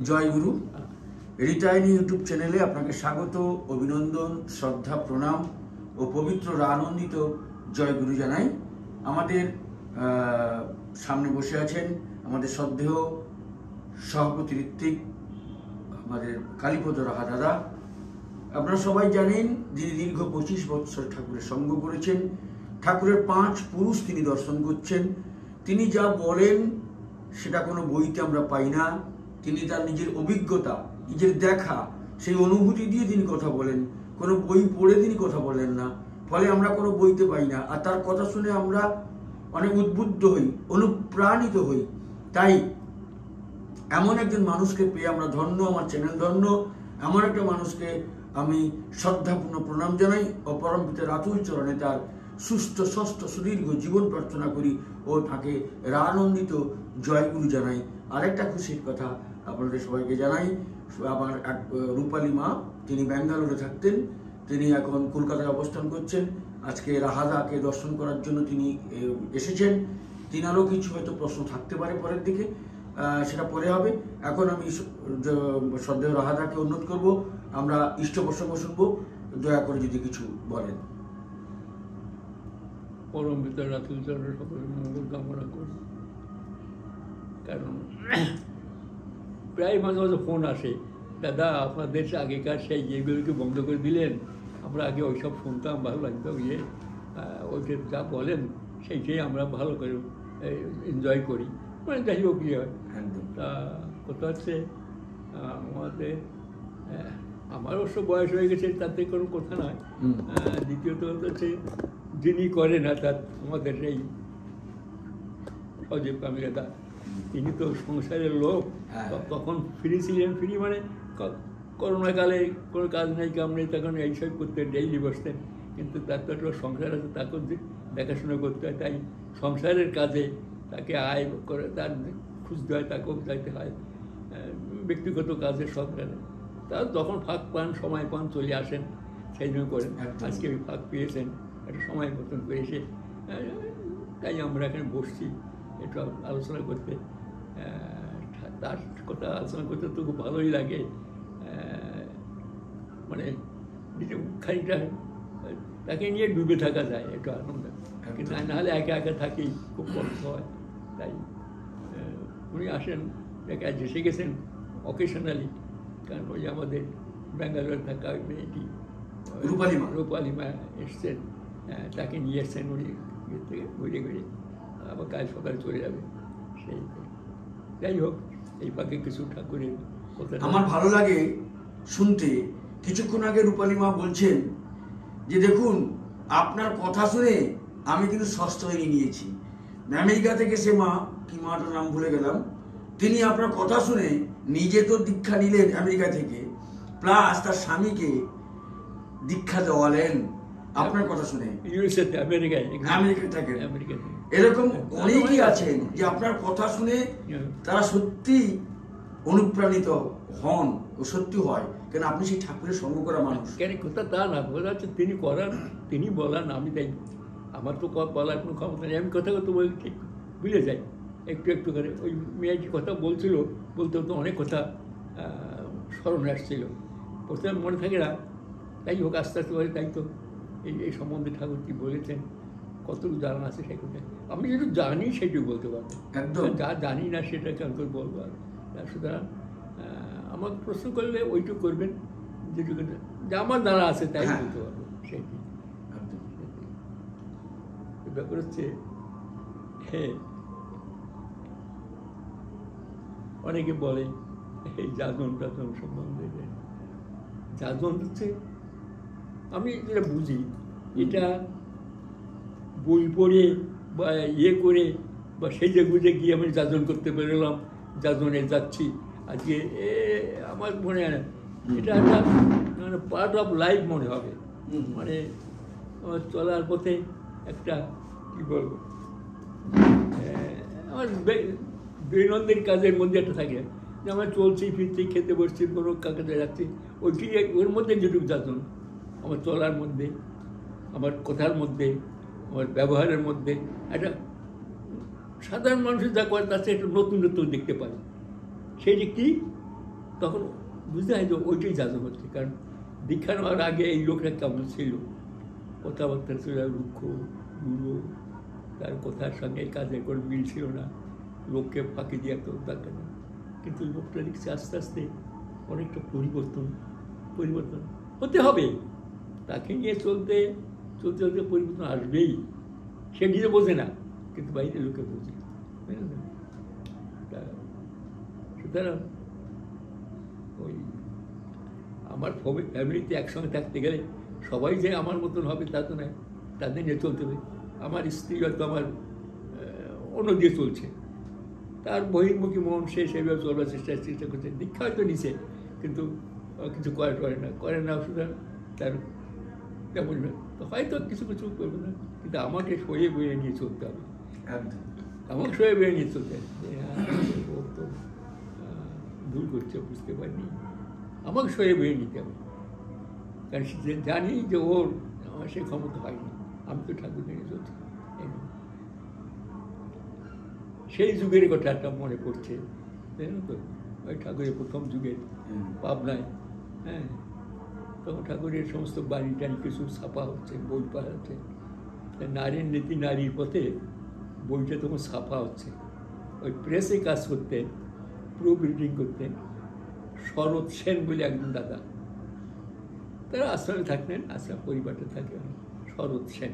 জয়গুরু রিটাইনি YouTube চ্যানেলে আপনাকে স্বাগত, অভিনন্দন, শ্রদ্ধা, প্রণাম ও পবিত্র আনন্দিত জয়গুরু জানাই। আমাদের সামনে বসে আছেন আমাদের শ্রদ্ধেয় সভাপতি ঋত্বিক, আমাদের কালীপদ রাহা দাদা। আপনারা সবাই জানেন যিনি দীর্ঘ 25 বৎসর ঠাকুরের সঙ্গ করেছেন। ঠাকুরের 5 পুরুষ তিনি দর্শন করছেন। তিনি যা বলেন সেটা কোনো বইতে আমরা পাই না। তিনি তার নিজের অভিজ্ঞতা, নিজের দেখা, সেই অনুভূতি দিয়ে তিনি কথা বলেন। কোনো বই পড়ে তিনি কথা বলেন না, ফলে আমরা কোনো বইতে পাই না। আর তার কথা শুনে আমরা অনেক উদ্বুদ্ধ হই, অনুপ্রাণিত হই। তাই এমন একজন মানুষকে পেয়ে আমরা ধন্য, আমার চ্যানেল ধন্য। এমন একটা মানুষকে আমি শ্রদ্ধাপূর্ণ প্রণাম জানাই ও পরম পিতার আতুল চরণে তার সুস্থ ষষ্ঠ সুদীর্ঘ জীবন প্রার্থনা করি ও তাকে আনন্দিত জয়গুরু জানাই। আরেকটা খুশির কথা আপনাদের সবাইকে জানাই, আমার এক রূপালী মা, তিনি ব্যাঙ্গালোরে থাকতেন, তিনি এখন কলকাতায় অবস্থান করছেন। আজকে রাহাদাকে দর্শন করার জন্য তিনি এসেছেন। তিনারও কিছু হয়তো প্রশ্ন থাকতে পারে পরের দিকে, সেটা পরে হবে। এখন আমি শ্রদ্ধেয় রাহাদাকে অনুরোধ করব, আমরা ইষ্ট প্রসঙ্গ শুনবো, দয়া করে যদি কিছু বলেন। পরম পিতার আতুল চরণে সকলের মঙ্গল কামনা করি। কারণ প্রায় মাঝে মাঝে ফোন আসে, দাদা আপনাদের আগেকার সেই যেগুলোকে বন্ধ করে দিলেন, আমরা আগে ওইসব শুনতাম, ভালো লাগতো, ওইটা যা বলেন সেইটাই আমরা ভালো করে এনজয় করি। মানে যাই হোক ইয়ে হয়। তা কথা হচ্ছে আমার অবশ্য বয়স হয়ে গেছে, তাতে কোনো কথা নয়। দ্বিতীয়ত হচ্ছে যিনি করেন অর্থাৎ আমাদের এই সজীব কামিলাদা, তিনি তো সংসারের লোক। তখন ফ্রি ছিলেন, ফ্রি মানে করোনাকালে কোনো কাজ নেই, কাম নেই, তখন এইসব করতেন, ডেইলি বসতেন। কিন্তু তার তো একটা সংসার আছে, তাকে দেখাশোনা করতে হয়। তাই সংসারের কাজে তাকে আয় করে তার খুঁজতে হয়, তাকেও যাইতে হয়, ব্যক্তিগত কাজে সব কাজে। তার যখন ফাঁক পান, সময় পান, চলে আসেন, সেই জন্য করেন। আজকে ওই ফাঁক পেয়েছেন, একটা সময় মতন করে এসে, তাই আমরা এখানে বসছি একটু আলোচনা করতে। তার কথা আলোচনা করতে তো খুব ভালোই লাগে। মানে খানিকটা তাকে নিয়ে ডুবে থাকা যায়, একটু আনন্দ। কিন্তু নাহলে একা একা থাকি, খুব কষ্ট হয়। তাই উনি আসেন, একা এসে গেছেন অকেশনালি, কারণ ওই আমাদের ব্যাঙ্গালোরে থাকা ওই মেয়েটি রূপালী মা এসছেন, তাকে নিয়ে এসছেন উনি থেকে ঘুরে ঘুরে, আবার কাল সকালে চলে যাবে। সেই যাই হোক, এই ফাঁকে কিছু ঠাকুরের কথা আমার ভালো লাগে শুনতে। কিছুক্ষণ আগে রূপালী মা বলছেন যে দেখুন, আপনার কথা শুনে আমি কিন্তু ষষ্ঠ হয়ে নিয়েছি। আমেরিকা থেকে সে মা, কি মাটার নাম ভুলে গেলাম, তিনি আপনার কথা শুনে নিজে তো দীক্ষা নিলেন আমেরিকা থেকে, প্লাস তার স্বামীকে দীক্ষা দেওয়ালেন আপনার কথা শুনে। ইউএসএতে, আমেরিকায় থাকেন। এরকম অনেকেই আছেন যে আপনার কথা শুনে তারা সত্যি অনুপ্রাণিত হন ও সত্যি হয়, কেন আপনি সেই ঠাকুরের সঙ্গ করা মানুষ। কেন কথা তা না, বোঝা যাচ্ছে তিনি করান, তিনি বলান, আমি তাই আমার তো বলার কোনো ক্ষমতা নেই। আমি কথা কথা বলি, ঠিক ভুলে যাই একটু একটু করে। ওই মেয়েটি কথা বলছিল, বলতে তো অনেক কথা স্মরণে আসছিল, প্রথমে মনে থাকে না। তাই হোক, আস্তে আস্তে করে। তাই তো এই সম্বন্ধে ঠাকুর কি বলেছেন, কতটুকু জানা আছে সেই কথা। আমি যেটুকু জানি সেইটুকু বলতে পারবো, যা জানি না সেটা কেন করে বলবো। আর সুতরাং আমাকে প্রশ্ন করলে ওইটুকু করবেন যেটুকু যা আমার জানা আছে তাই বলতে পারবো। সেইটি ব্যাপার হচ্ছে, অনেকে বলে এই যাজন টাজন সম্বন্ধে। যাজন হচ্ছে, আমি যেটা বুঝি, এটা বই পড়ে বা ইয়ে করে বা সেজে গুজে গিয়ে আমি যাজন করতে বেরোলাম, যাজনে যাচ্ছি আজকে, আমার মনে হয় না এটা একটা মানে পার্ট অফ লাইফ মনে হবে। মানে আমার চলার পথে একটা কী বলবো, আমার দৈনন্দিন কাজের মধ্যে একটা থাকে যে আমরা চলছি ফিরছি, খেতে বসছি, কোনো কাকাতে যাচ্ছি, ওইটি ওর মধ্যে যেটুকু যাজন আমার চলার মধ্যে, আমার কথার মধ্যে, আমার ব্যবহারের মধ্যে একটা সাধারণ মানুষের যা করে তার একটু নতুনত্ব দেখতে পাই। সেই যে কী তখন বুঝতে হয় যে ওইটাই জাদু হচ্ছে। কারণ দীক্ষা নেওয়ার আগে এই লোকটা কেমন ছিল, কথাবার্তা ছিল রুক্ষ গুঁড়ো, তার কথার সঙ্গে কাজের কোনো মিল ছিল না, লোককে ফাঁকি দিয়ে তো দরকার নেই। কিন্তু লোকটা দেখছি আস্তে আস্তে অনেকটা পরিবর্তন হতে হবে। তাকে নিয়ে চলতে চলতে পরিবর্তন আসবেই। সে নিজে বোঝে না, কিন্তু বাইরের লোকে বোঝে। সুতরাং ওই আমার ফ্যামিলিতে একসঙ্গে থাকতে গেলে সবাই যে আমার মতন হবে তা তো নয়, তাদের নিয়ে চলতে হবে। আমার স্ত্রী হয়তো আমার অন্য দিয়ে চলছে, তার বহির্মুখী মন সে সেভাবে চলবার চেষ্টা করছে। দীক্ষা হয়তো নিছে, কিন্তু কিছু করে না সুতরাং তার তেমন না, তো হয়তো কিছু করবে না, কিন্তু আমাকে সয়ে বয়ে নিয়ে চলতে হবে। আমাকে সয়ে বয়ে নিয়ে চলতে হবে। ও তো ভুল করছে, বুঝতে পারিনি, আমাকে সয়ে বয়ে নিতে হবে। কারণ জানি যে ওর আমার সে ক্ষমতা হয়নি, আমি তো ঠাকুর নিয়ে চলছি। সেই যুগের কথাটা মনে পড়ছে, জানো তো, ওই ঠাকুরের প্রথম যুগের পাবনায়। হ্যাঁ, তখন ঠাকুরের সমস্ত বাড়ি টাড়ি কিছু ছাপা হচ্ছে, বই পড়া হচ্ছে। নারীর নীতি নারীর পথে বইটা তখন ছাপা হচ্ছে। ওই প্রেসে কাজ করতেন, প্রুফ রিডিং করতেন শরৎ সেন বলে একজন দাদা, তারা আশ্রমে থাকতেন, আশ্রম পরিবারটা থাকে শরৎ সেন।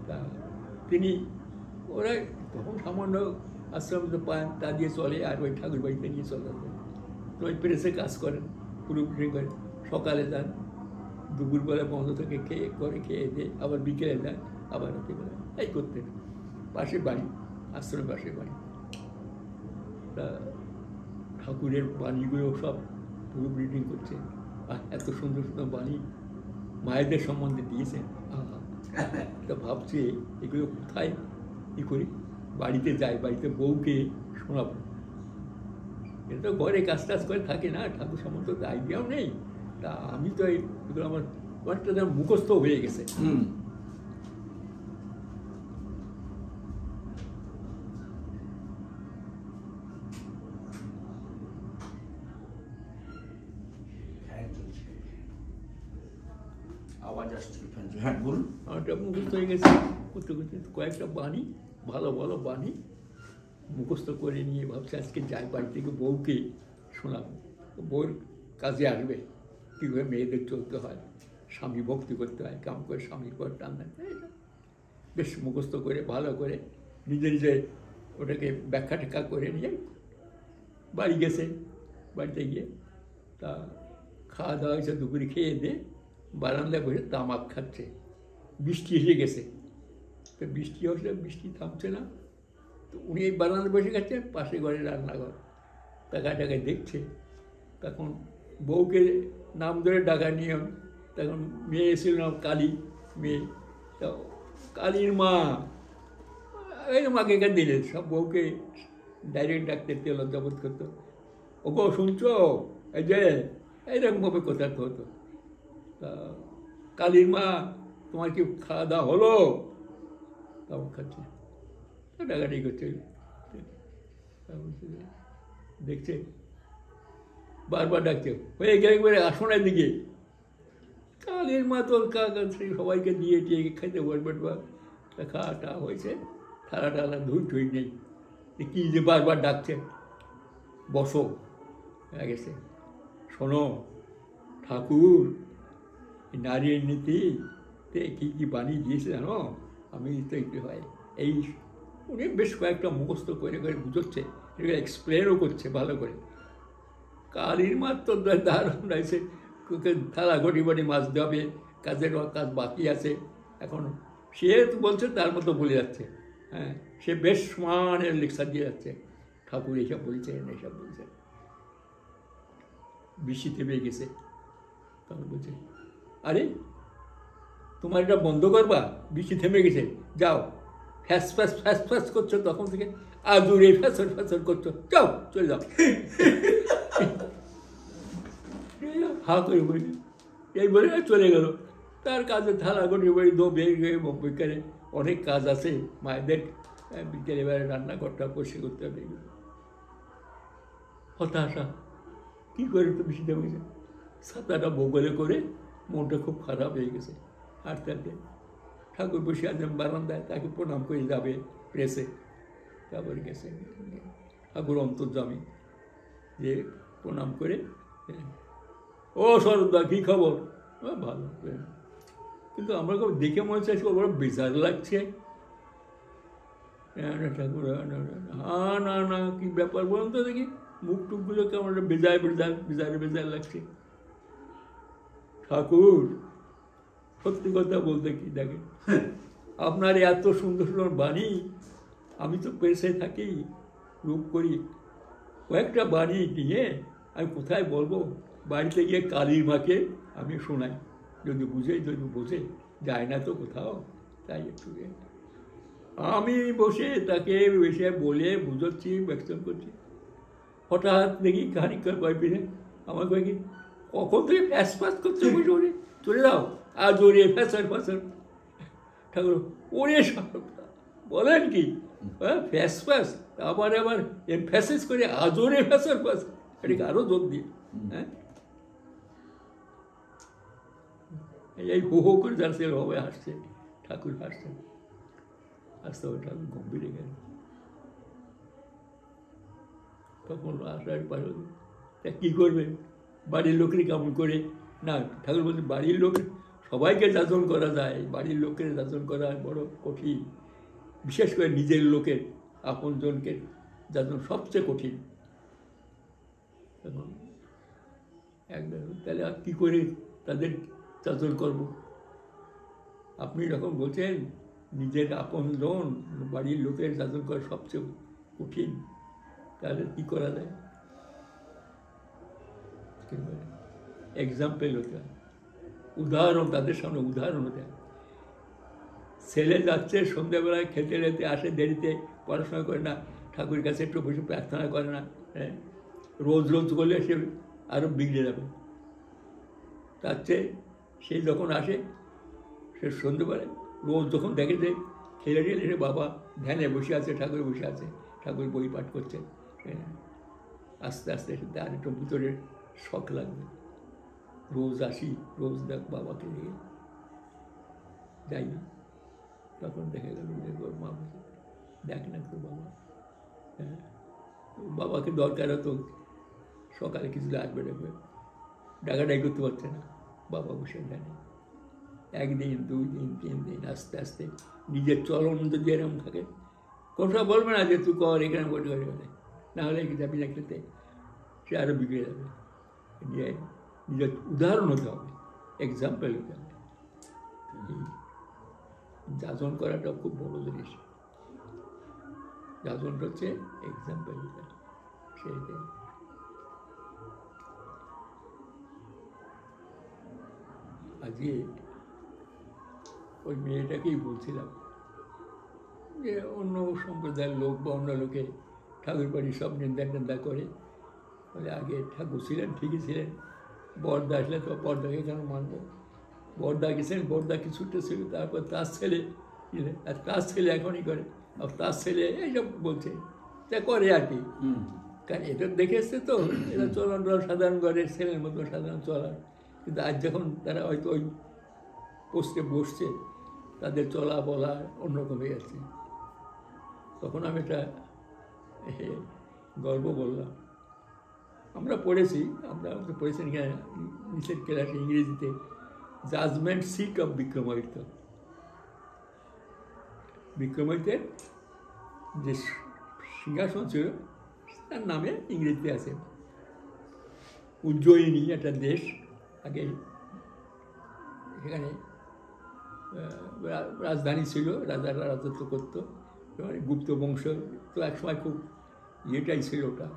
তা তিনি ওরা তখন সামান্য আশ্রম পান, তা দিয়ে চলে, আর ওই ঠাকুর বাড়িতে নিয়ে চলে আসবেন। তো ওই প্রেসে কাজ করেন, প্রুফ রিডিং করেন, সকালে যান, দুপুরবেলা বন্ধ থেকে খেয়ে দিয়ে আবার বিকেলে যান, আবার রাতেবেলা এই করতেন। পাশের বাড়ি, আশ্রমের পাশের বাড়ি। তা ঠাকুরের বাণীগুলো সব প্রুফ রিডিং করছে, আর এত সুন্দর সুন্দর বাণী মায়েদের সম্বন্ধে দিয়েছেন। তা ভাবছে এগুলো কোথায় কী করি, বাড়িতে যাই, বাড়িতে বউকে শোনাবো। এটা তো ঘরে কাজ টাজ করে থাকে না, ঠাকুর সম্বন্ধে তো আইডিয়াও নেই। তা আমি তো এগুলো আমার অনেকটা যেন মুখস্থ হয়ে গেছে। আমারটা মুখস্থ হয়ে গেছে, করতে করতে কয়েকটা বাণী, ভালো ভালো বাণী মুখস্থ করে নিয়ে ভাবছি আজকে যাই বাড়ি থেকে বউকে শোনাবো, বউর কাজে আসবে, কীভাবে মেয়েদের চলতে হয়, স্বামী ভক্তি করতে হয়, কাম করে স্বামীর পর টান দেয়, বেশ মুখস্থ করে ভালো করে নিজে ওটাকে ব্যাখ্যা টেখ্যা করে নিয়ে বাড়ি গেছে। বাড়িতে গিয়ে তা খাওয়া দাওয়া হয়েছে, দুপুরে খেয়ে দিয়ে বারান্দায় বসে তামাক খাচ্ছে। বৃষ্টি এসে গেছে, তো বৃষ্টি হচ্ছে, বৃষ্টি থামছে না। তো উনি এই বারান্দায় বসে খাচ্ছে, পাশে ঘরে রান্নাঘর, টাকায় দেখছে। তখন বউকে নাম ধরে ডাকা নিয়ম, তখন মেয়ে এসেছিল নাম কালী, মেয়ে। তো কালীর মা, এই মাকে এখানে দিলে সব বউকে ডাইরেক্ট ডাকতে লজ্জাবোধ করতো। ওগো শুনছো, এই যে এইরকমভাবে কথা হতো। তা কালীর মা, তোমার কি খাওয়া দাওয়া হলো? তাও খাচ্ছে, ডাকাডাকি করছে। দেখছে বারবার ডাকছে, হয়ে গেলে একবারে আসনের দিকে। কালীর মা তো সবাইকে দিয়ে খাইতে বসবেন, খাওয়া টাওয়া হয়েছে, থালা টালা ধুই নেই, কি যে বারবার ডাকছে, বসো। হয়ে গেছে, শোনো ঠাকুর নারীর নীতিতে কী কী বাণী দিয়েছে জানো? আমি তো একটু হয় এই, উনি বেশ কয়েকটা মুখস্থ করে বুঝোচ্ছে, এগুলো এক্সপ্লেনও করছে ভালো করে। কালীর মার তো দারুণ রয়েছে, থালা ঘটি বাটি মাছ দেবে, কাজের কাজ বাকি আছে এখন, সে তো বলছে তার মতো বলে যাচ্ছে। হ্যাঁ, সে বেশ সমানের লেকচার দিয়ে যাচ্ছে, ঠাকুর এইসব বলছেন এইসব বলছেন। বৃষ্টি থেমে গেছে, তখন বলছে, আরে তোমার এটা বন্ধ করবা, বৃষ্টি থেমে গেছে, যাও। ফ্যাস করছো তখন থেকে, আদুরে ফ্যাসর করছো, যাও চলে যাও। হা করে বলি, এই বলে চলে গেল তার কাজে। থালা গড়ি বই দো বিকালে অনেক কাজ আছে মায়েদের, বিকেলে এবারে রান্নাঘরটা পরিষ্কার করতে হবে। হতাশা, কী করে তো বৃষ্টিতে হয়েছে, ছাতাটা বগলে করে মনটা খুব খারাপ হয়ে গেছে। হাঁটতে হাঁটতে ঠাকুর বসে আছেন বারান্দায়, তাকে প্রণাম করে যাবে প্রেসে, তারপরে গেছে ঠাকুর অন্তর্যামী, যে প্রণাম করে, ও শরৎদা কী খবর, ভালো। কিন্তু আমরা দেখে মনে হচ্ছে বড় বেজার লাগছে। ঠাকুর হ্যাঁ না না কি ব্যাপার বলুন তো দেখি, মুখ টুকগুলো কেমন বেজায় বেজার বেজারে বেজার লাগছে। ঠাকুর সত্যি কথা বলতে কি দেখেন, আপনার এত সুন্দর সুন্দর বাণী, আমি তো প্রেসে থাকি, রূপ করি, কয়েকটা বাণী নিয়ে আমি কোথায় বলবো, বাড়িতে গিয়ে কালীর মাকে আমি শোনাই, যদি বোঝে যায় না তো কোথাও, তাই একটু আমি বসে তাকে বসে বলে বুঝাচ্ছি, ব্যক্তম করছি। হঠাৎ দেখি খানিকক্ষণ পর ফিরে আমার কয়ে কি, কখন থেকে ফ্যাস ফ্যাস করছে বসে, ওরে চলে যাও, আর জোরে ফ্যাসার ফ্যাসার। ঠাকুর ওরে বলেন কি, হ্যাঁ ফ্যাস ফ্যাস, আবার ফ্যাসেস করে আজোরে ফ্যাসার ফ্যাস, এটাকে আরও জোর দিয়ে, হ্যাঁ এই হো হো করে যাচ্ছে হবে, হাসছে ঠাকুর, হাসছেন। আস্তে হবে ঠাকুর গম্ভীরে গেল। তখন আসার পারে কী করবে, বাড়ির লোকের কেমন করে, না ঠাকুর বলছে বাড়ির লোক সবাইকে যাচন করা যায়, বাড়ির লোকের যাচন করা বড় কঠিন, বিশেষ করে নিজের লোকের আপনজনকে যাচন সবচেয়ে কঠিন। তখন একদম তাহলে আর কী করে তাদের যাচন করব, আপনি যখন বলছেন নিজের আপনজন বাড়ির লোকের যাচন করা সবচেয়ে কঠিন, তাহলে কী করা যায়, এক্সাম্পল হতে হয়, উদাহরণ, তাদের সামনে উদাহরণ হতে হয়। ছেলে যাচ্ছে সন্ধ্যাবেলায় খেতে খেতে আসে দেরিতে, পড়াশোনা করে না, ঠাকুরের কাছে একটু বসে প্রার্থনা করে না, হ্যাঁ রোজ রোজ করলে সে আরও বিগড়ে যাবে। তার চেয়ে সে যখন আসে, সে সন্ধ্যেবেলায় রোজ যখন দেখে যে খেলে ঠেলে সে বাবা ধ্যানে বসে আছে, ঠাকুর বসে আছে, ঠাকুর বই পাঠ করছে, আস্তে আস্তে তার একটু ভিতরে শখ লাগবে। রোজ আসি, রোজ দেখ বাবাকে নিয়ে যাই না, তখন দেখে গেল যে ওর মা বলছে দেখ না তোর বাবা, হ্যাঁ বাবাকে দরকার হতো সকালে কিছু আসবে, দেখবে ডাকাডাকি করতে পারছে না, বাবা বসে জানে। একদিন, 2 দিন, 3 দিন, আস্তে আস্তে নিজের চলন যদি এরকম থাকে, কথা বলবে না যে তুই কর এখানে বসে করে গেলে, নাহলে যাবি না খেতে, সে আরও বিগড়ে যাবে। নিজের উদাহরণ হতে হবে, এক্সাম্পল হতে হবে। যাজন করাটা খুব বড় জিনিস, যাজনটা হচ্ছে এক্সাম্পল হতে হবে, সেইটাই। আজকে ওই মেয়েটাকেই বলছিলাম যে অন্য সম্প্রদায়ের লোক বা অন্য লোকে ঠাকুর বাড়ি সব নিন্দা করে, বলে আগে ঠাকুর ছিলেন ঠিকই ছিলেন, বড়দা আসলে তো বড়দাকে কেন মানব, বড়দা গেছিলেন, বড়দা কিছুটা ছিল, তারপর তার ছেলে ছিলেন, আর তার ছেলে এখনই করে, আর তার ছেলে এইসব বলছে, তা করে আর কি, কারণ এটা দেখে এসছে তো, এটা চলন সাধারণ ঘরের ছেলের মতো সাধারণ চলার। কিন্তু আজ যখন তারা হয়তো ওই পোস্টে বসছে, তাদের চলা বলা অন্যরকম হয়ে যাচ্ছে। তখন আমি একটা গল্প বললাম, আমরা পড়েছি এখানে নিচের ক্লাসে ইংরেজিতে, জাজমেন্ট সিট অফ বিক্রমাদিত্য। বিক্রমাদিত্যের যে সিংহাসন ছিল তার নামে ইংরেজিতে আছে। উজ্জয়িনী একটা দেশ, আগে সেখানে রাজধানী ছিল, রাজারা রাজত্ব করতো, গুপ্ত বংশ তো একসময় খুব ইয়েটাই ছিল ওটা,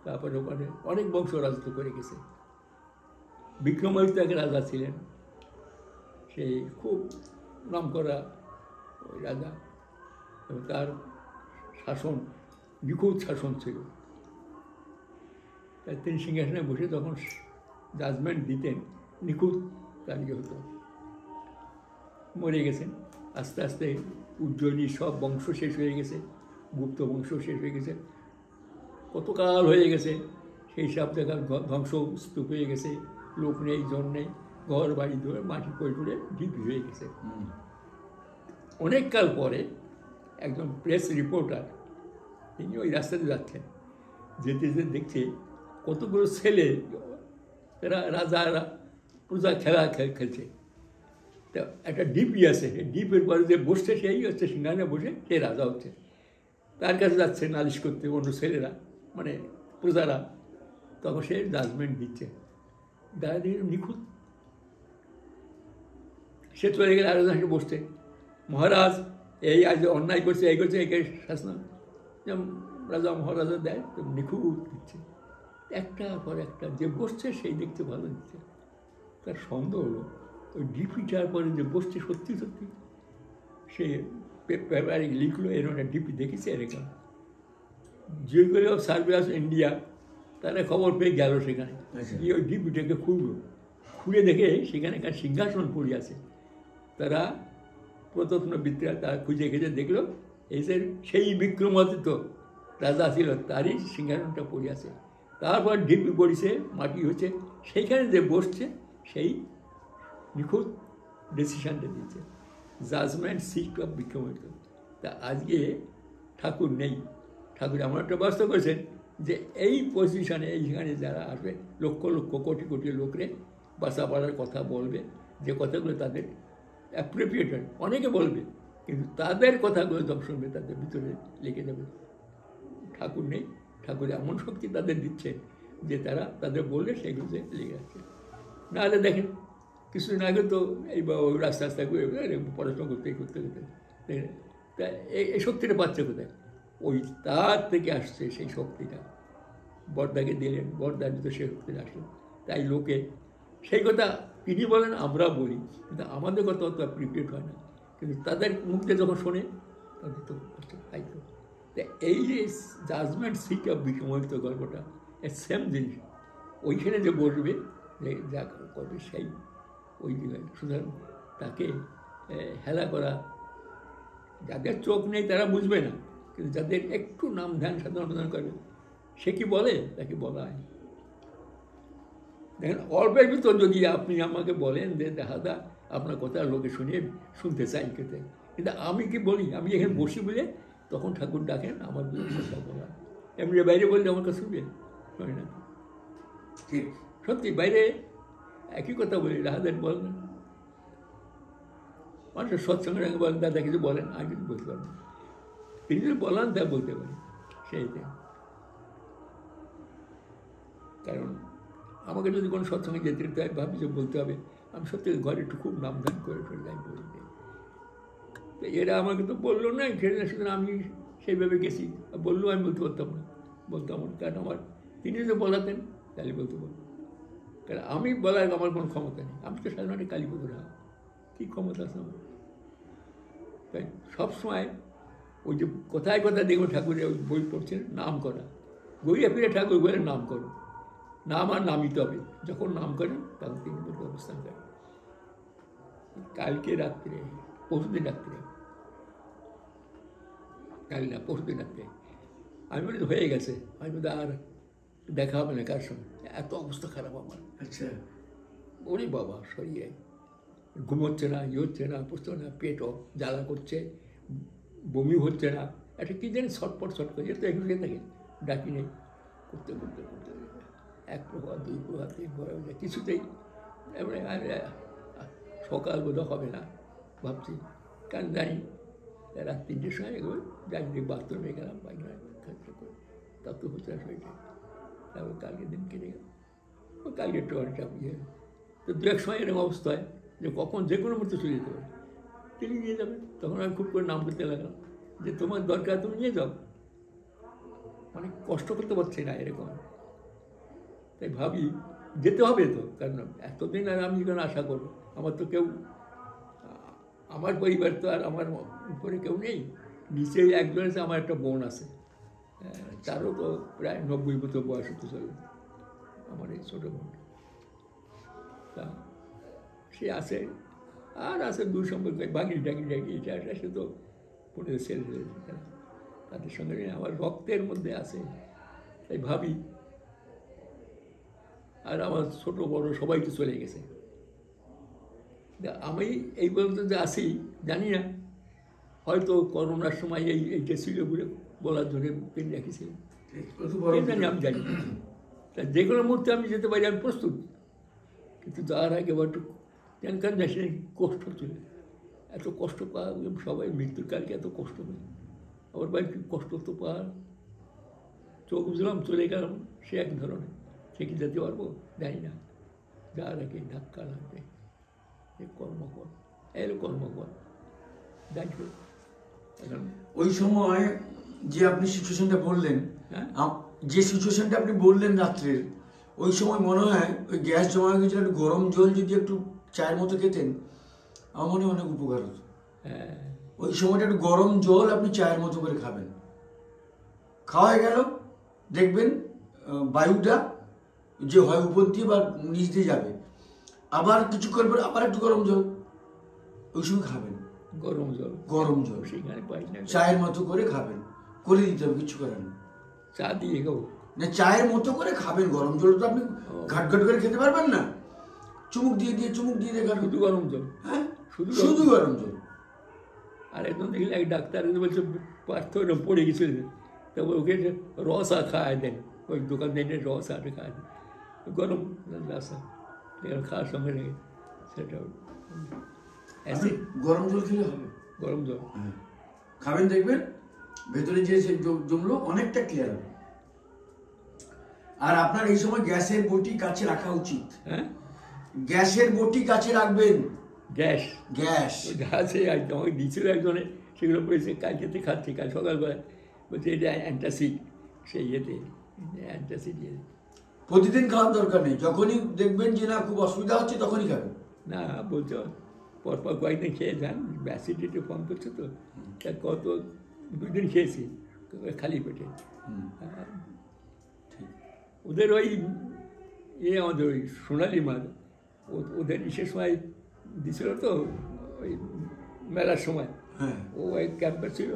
তারপরে ওখানে অনেক বংশ রাজত্ব করে গেছে। বিক্রমাদিত্য এক রাজা ছিলেন, সেই খুব নামকরা ওই রাজা, এবং তার শাসন নিখুঁত শাসন ছিল। তাই তিনি সিংহাসনে বসে তখন জাজমেন্ট দিতেন, নিখুঁত তার ইয়ে হতো। মরে গেছেন, আস্তে আস্তে উজ্জয়িনীর সব বংশ শেষ হয়ে গেছে, গুপ্ত বংশ শেষ হয়ে গেছে, কতকাল হয়ে গেছে, সেই সব জায়গা ধ্বংস স্তূপ হয়ে গেছে, লোক নেই, জন নেই, ঘর বাড়ি ধরে মাটি পড়ে ঢিপি হয়ে গেছে। অনেক কাল পরে একজন প্রেস রিপোর্টার, তিনি ওই রাস্তাতে যাচ্ছেন, যেতে যেতে দেখছে কতগুলো ছেলে, তারা রাজারা প্রজা খেলা খেলছে। তা একটা ডিপি আছে, ডিপের পরে যে বসছে সেই হচ্ছে সিংহাসনে বসে, সে রাজা হচ্ছে। তার কাছে যাচ্ছে নালিশ করতে অন্য ছেলেরা, মানে প্রজারা। তখন সে জাজমেন্ট দিচ্ছে, দাঁড়া দিয়ে নিখুঁত। সে চলে গেলে আরো সে বসছে, মহারাজ এই আজ অন্যায় করছে, এই করছে, এই শাসন যেমন রাজা মহারাজা দেয় তো নিখুঁত দিচ্ছে, একটার পর একটা। যে বসছে সেই দেখতে ভালো দিচ্ছে। তার সন্দেহ হলো ওই ডিপিটার পরে যে বসছে সত্যি সত্যি, সে পেপারে লিখলো এরকম একটা ডিপি দেখেছে এরকম। যেগুলো সার্ভে অফ ইন্ডিয়া তারা খবর পেয়ে গেল সেখানে, গিয়ে ওই ডিপিটাকে খুললো, খুলে দেখে সেখানে একটা সিংহাসন পড়ে আছে। তারা প্রত্নবিদরা তারা খুঁজে খুঁজে দেখলো এই সেই বিক্রমাদিত্য রাজা ছিল, তারই সিংহাসনটা পড়ে আছে। তারপর ডিপি পড়েছে, মাটি হচ্ছে, সেইখানে যে বসছে সেই নিখুঁত ডিসিশনটা দিয়েছে, জাজমেন্ট সিট অফ বিক্রমাদিত্য। তা আজকে ঠাকুর নেই, ঠাকুর এমন একটা ব্যবস্থা করেছেন যে এই পজিশনে এইখানে যারা আসবে লক্ষ লক্ষ কোটি কোটি লোকরে বাসা পাড়ার কথা বলবে, যে কথাগুলো তাদের অ্যাপ্রোপ্রিয়েটেড, অনেকে বলবে, কিন্তু তাদের কথাগুলো যখন শুনবে তাদের ভিতরে লেগে যাবে। ঠাকুর নেই, ঠাকুর এমন শক্তি তাদের দিচ্ছে যে তারা তাদের বললে সেগুলোতে লেগে আছে। নাহলে দেখেন কিছুদিন আগে তো এই রাস্তা রাস্তা করে পড়াশোনা করতে করতে করতে তা এই শক্তিটা পাচ্ছে কোথায়? ওই তার থেকে আসছে সেই শক্তিটা, বর্দাকে দিলেন, বর্দার ভিতরে সেই শক্তিটা আসলো। তাই লোকে সেই কথা তিনি বলেন, আমরা বলি, কিন্তু আমাদের কথা অত প্রিপেয়ার হয় না। কিন্তু তাদের মুখে যখন শোনে তাদের তো খাইতো। তা এই যে জাজমেন্ট সিট অফ বিক্রমাদিত্য গল্পটা সেম জিনিস, ওইখানে যে বসবে যে যা করবে সেই ওই জায়গায়। সুতরাং তাকে হেলা করা, যাদের চোখ নেই তারা বুঝবে না, কিন্তু যাদের একটু নাম ধ্যান সাধনা করবে সে কি বলে তাকে বলা হয়। দেখেন অল্পের ভিতর যদি আপনি আমাকে বলেন যে দাদা আপনার কথা লোকে শুনতে চাই খেতে, কিন্তু আমি কি বলি, আমি এখানে বসি বলে তখন ঠাকুর ডাকেন আমার কথা বলা। এমনি বাইরে বললে আমার কাছে শুনবে না। ঠিক সত্যি বাইরে একই কথা বলি, রাহাদের বলেন, মানুষের সৎসঙ্গে বলেন, দাদা কিছু বলেন, আমি কিছু বলতে পারবো, তিনি যদি বলেন তা বলতে পারি সেইটাই। কারণ আমাকে যদি কোনো সৎসঙ্গে যেতে হয় ভাবি যে বলতে হবে, আমি সত্যি ঘরে একটু খুব নামধান করে ফেলে আমি বলি। তো এরা আমাকে তো বললো না, সুতরাং আমি সেইভাবে গেছি, বললেও আমি বলতে পারতাম না, বলতাম না। কারণ আমার তিনি যদি বলাতেন তাহলে বলতে পারবো, কারণ আমি বলার আমার কোনো ক্ষমতা নেই। আমি তো সাধারণত কালীপদ রাখা, কী ক্ষমতা আছে আমার? তাই সবসময় ওই যে কোথায় কোথায় দেখবো ঠাকুরের ওই বই পড়ছেন নাম করা, গড়িয়া ফিরে ঠাকুর বলে নাম করো, নাম আর নামিতে হবে। যখন নাম করেন তখন তিনি বলতে অবস্থান করেন। কালকে রাত্রে, পরশুদিন রাত্রে, কাল না পরশুদিন রাত্রে আমি বলি হয়ে গেছে, আমি বলি আর দেখা হবে না কার সঙ্গে, এত অবস্থা খারাপ আমার। আচ্ছা, ওরে বাবা, শরীরে ঘুমোচ্ছে না, ইয়ে হচ্ছে না, পুষতে না, পেটও জ্বালা করছে, বমি হচ্ছে না, একটা কী জানি ছটপট ছটপট, যেহেতু এগুলো থাকে ডাকি নেই, করতে করতে করতে এক প্রভাত, দুই প্রভাত, তিন প্রভাত, কিছুতেই এবারে সকাল বোধহয় হবে না ভাবছি। কারণ জানি রাত 3টের সময় এগুলো যাই বাথরুমে গেলাম, পায়খানা খরচা করে, তার তো হচ্ছে না শরীরটা। তারপর কালকে দিন কেটে গেল, কালকে একটু অনেকটা ইয়ে। তো দু এক সময় এরকম অবস্থা হয় যে কখন যে কোনো মুহূর্তে চলে যেতে পারে, তিনি নিয়ে যাবেন। তখন আমি খুব করে নাম করতে লাগলাম যে তোমার দরকার তুমি নিয়ে যাও, অনেক কষ্ট করতে পারছি না এরকম। তাই ভাবি যেতে হবে তো, কারণ এতদিন আর আমি যেখানে আশা করবো, আমার তো কেউ, আমার পরিবার তো আর আমার উপরে কেউ নেই, নিচে একজন আছে, আমার একটা বোন আছে, তারও তো প্রায় 90 বছর বয়স হতে চলে, আমার এই ছোটো বোন। তা সে আছে, আর আছে দূর সম্পর্ক, বাগিয়ে ডাকি এটা আসে, সে তো পড়ে ছেড়ে দিয়েছে, তাদের সঙ্গে আমার রক্তের মধ্যে আছে। তাই ভাবি আর আমার ছোট বড় সবাই তো চলে গেছে। আমি এই পর্যন্ত যে আসি জানি না, হয়তো করোনার সময় এইটা ছিল বলে বলার জন্য পেন রাখিছিলাম, জানি আমি জানি। তা যে কোনো মুহূর্তে আমি যেতে পারি, আমি প্রস্তুত। কিন্তু যাওয়ার আগে একটু কারণ যাচ্ছি কষ্ট চলে, এত কষ্ট পাওয়া সবাই মৃত্যুর কালকে এত কষ্ট পায়, আমার ভাই কষ্ট তো পাওয়া, চোখ বুঝলাম চলে গেলাম, সে এক ধরনের, সে কি যেতে পারবো জানি না। যাওয়ার আগে ধাক্কা লাগবে, কর্মকর এলো কর্মকর যাই হোক। ওই সময় যে আপনি সিচুয়েশনটা বললেন, যে সিচুয়েশনটা আপনি বললেন রাত্রের, ওই সময় মনে হয় ওই গ্যাস জমা হয়ে গেছিল, একটু গরম জল যদি একটু চায়ের মতো খেতেন আমার মনে অনেক উপকার হতো। ওই সময়টা একটু গরম জল আপনি চায়ের মতো করে খাবেন, খাওয়া হয়ে গেল, দেখবেন বায়ুটা যে হয় উপর দিয়ে বা নিচ দিয়ে যাবে, আবার কিছুক্ষণ পরে আবার একটু গরম জল ওই সময় খাবেন, গরম জল সেখানে পাই না, চায়ের মতো করে খাবেন, করে দিতে হবে, কিছু করেন না, চা দিয়ে খাবো না, চায়ের মতো করে খাবেন। গরম জল তো আপনি ঘাট ঘাট করে খেতে পারবেন না, চুমুক দিয়ে খাবেন, শুধু গরম জল, হ্যাঁ শুধু গরম জল। আর একদম দেখলে এক ডাক্তার বলছে পার্থ পড়ে গেছিল, তারপর ওকে রসা খাওয়ায় দেন, ওই দোকান দেন রসা খাওয়ায় দেন, গরম রসা খাওয়ার সঙ্গে লেগে সেটা গরম জল খেলে হবে, গরম জল খাবেন, দেখবেন ভেতরে যে জমলো অনেকটা ক্লিয়ার হবে। আর আপনার এই সময় গ্যাসের বটি কাছে রাখা উচিত। হ্যাঁ, গ্যাসের বটি কাছে রাখবেন। গ্যাস গ্যাসে আমাকে দিয়েছিল একজনে, সেগুলো পড়েছে কালকেতে খাচ্ছি, কাল সকালবেলায় বলছে এটা অ্যান্টাসিড, সেই ইয়েতে অ্যান্টাসিড ইয়ে। প্রতিদিন খাওয়ার দরকার নেই, যখনই দেখবেন যে না খুব অসুবিধা হচ্ছে তখনই খাবেন। না বলছো পরপর কয়েকদিন খেয়ে যান, অ্যাসিডিটি কম করছে তো, তা কত 2 দিন খেয়েছি খালি পেটে। ওদের ওই আমাদের ওই সোনালি মাছ, ওদের ইসের সময় দিছিল তো, ওই মেলার সময়, ও এক ক্যাম্পার ছিল,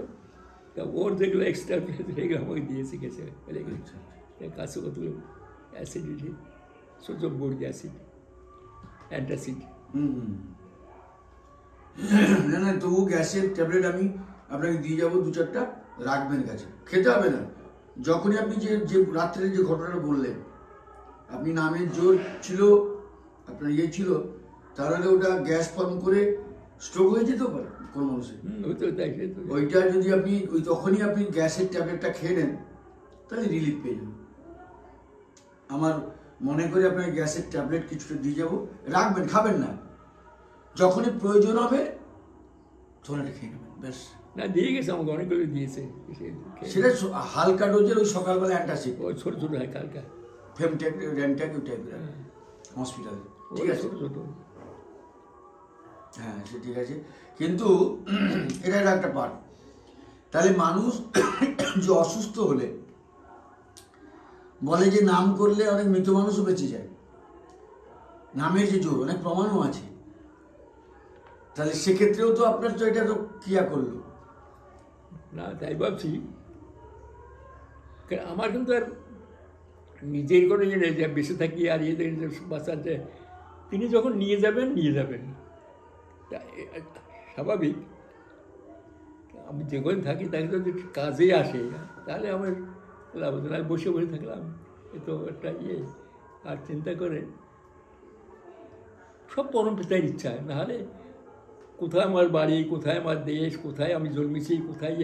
তা ওর যেগুলো এক্সট্রা সেগুলো আমাকে দিয়েছে, গেছে কাছে কতগুলো অ্যাসিডিটি, সোজোবরিক অ্যাসিড, অ্যান্টাসিড। না তবু গ্যাসের ট্যাবলেট আমি আপনাকে দিয়ে যাবো, 2-4টা রাখবেন কাছে, খেতে হবে না। যখনই আপনি যে রাত্রে যে ঘটনাটা বললেন, আপনি নামের জোর ছিল, আপনার ইয়ে ছিল, তাহলে ওটা গ্যাস ফর্ম করে স্ট্রোক হয়ে যেতে পারে কোন মানুষের। ওইটা যদি আপনি তখনই আপনি গ্যাসের ট্যাবলেটটা খেয়ে নেন, তাহলে রিলিফ পেয়ে যাবেন। আমার মনে করি আপনার গ্যাসের ট্যাবলেট কিছুটা দিয়ে যাবো, রাখবেন, খাবেন না, যখনই প্রয়োজন হবে তখন এটা খেয়ে নেবেন, ব্যাস। না দিয়ে গেছে আমাকে, অনেকগুলো দিয়েছে, সেটা হালকা ডোজের, ওই সকালবেলা অ্যান্টাসিড, ওই ছোটো ছোটো হালকা ফেমটেক র্যামটেক ওই টাইপের হসপিটালে, ঠিক আছে, ছোটো। হ্যাঁ সে ঠিক আছে, কিন্তু এটা একটা পার্ট। তাহলে মানুষ যে অসুস্থ হলে বলে যে নাম করলে অনেক মৃত মানুষও বেঁচে যায়, নামের যে জোর, অনেক প্রমাণও আছে। তাহলে সেক্ষেত্রেও তো আপনার তো এটা তো ক্রিয়া করলো না, তাই ভাবছি। আমার কিন্তু আর নিজের করে যে বেঁচে থাকি আর ইয়েদের বাঁচার, যে তিনি যখন নিয়ে যাবেন স্বাভাবিক। আমি যেখানে থাকি তাকে যদি কাজে আসে তাহলে আমার লাভ হতো না, বসে থাকলাম, এ তো একটা ইয়ে। আর চিন্তা করে সব পরম পিতার ইচ্ছা, নাহলে কোথায় আমার বাড়ি, কোথায় আমার দেশ, কোথায় আমি জন্মেছি, কোথায়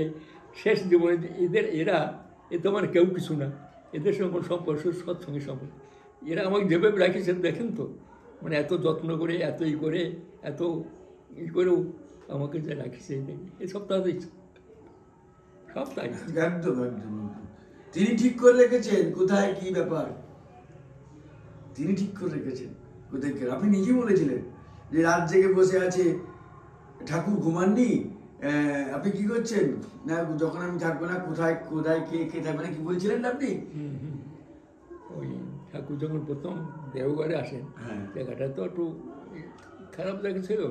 শেষ জীবনে এরা তো আমার কেউ কিছু না, এদের সঙ্গে কোনো সম্পর্ক সৎসঙ্গে সম্পর্ক। এরা আমাকে যেভাবে রাখিয়েছেন দেখেন তো, মানে এত যত্ন করে, এত করে, এত করেও আমাকে যে রাখিছে, এসব তাদের ইচ্ছা, সব তাই। একদম একদম তিনি ঠিক করে রেখেছেন কোথায় কি ব্যাপার, তিনি ঠিক করে রেখেছেন কোথায়। আপনি নিজেই বলেছিলেন যে রাত জেগে বসে আছে, ঠাকুর ঘুমাননি, আপনি কি করছেন না, যখন আমি থাকবো না কোথায় কোথায় কে থাকবে না, কি বলছিলেন না আপনি? ওই ঠাকুর যখন প্রথম দেওঘরে আসেন, জায়গাটা তো একটু খারাপ লেগেছিল,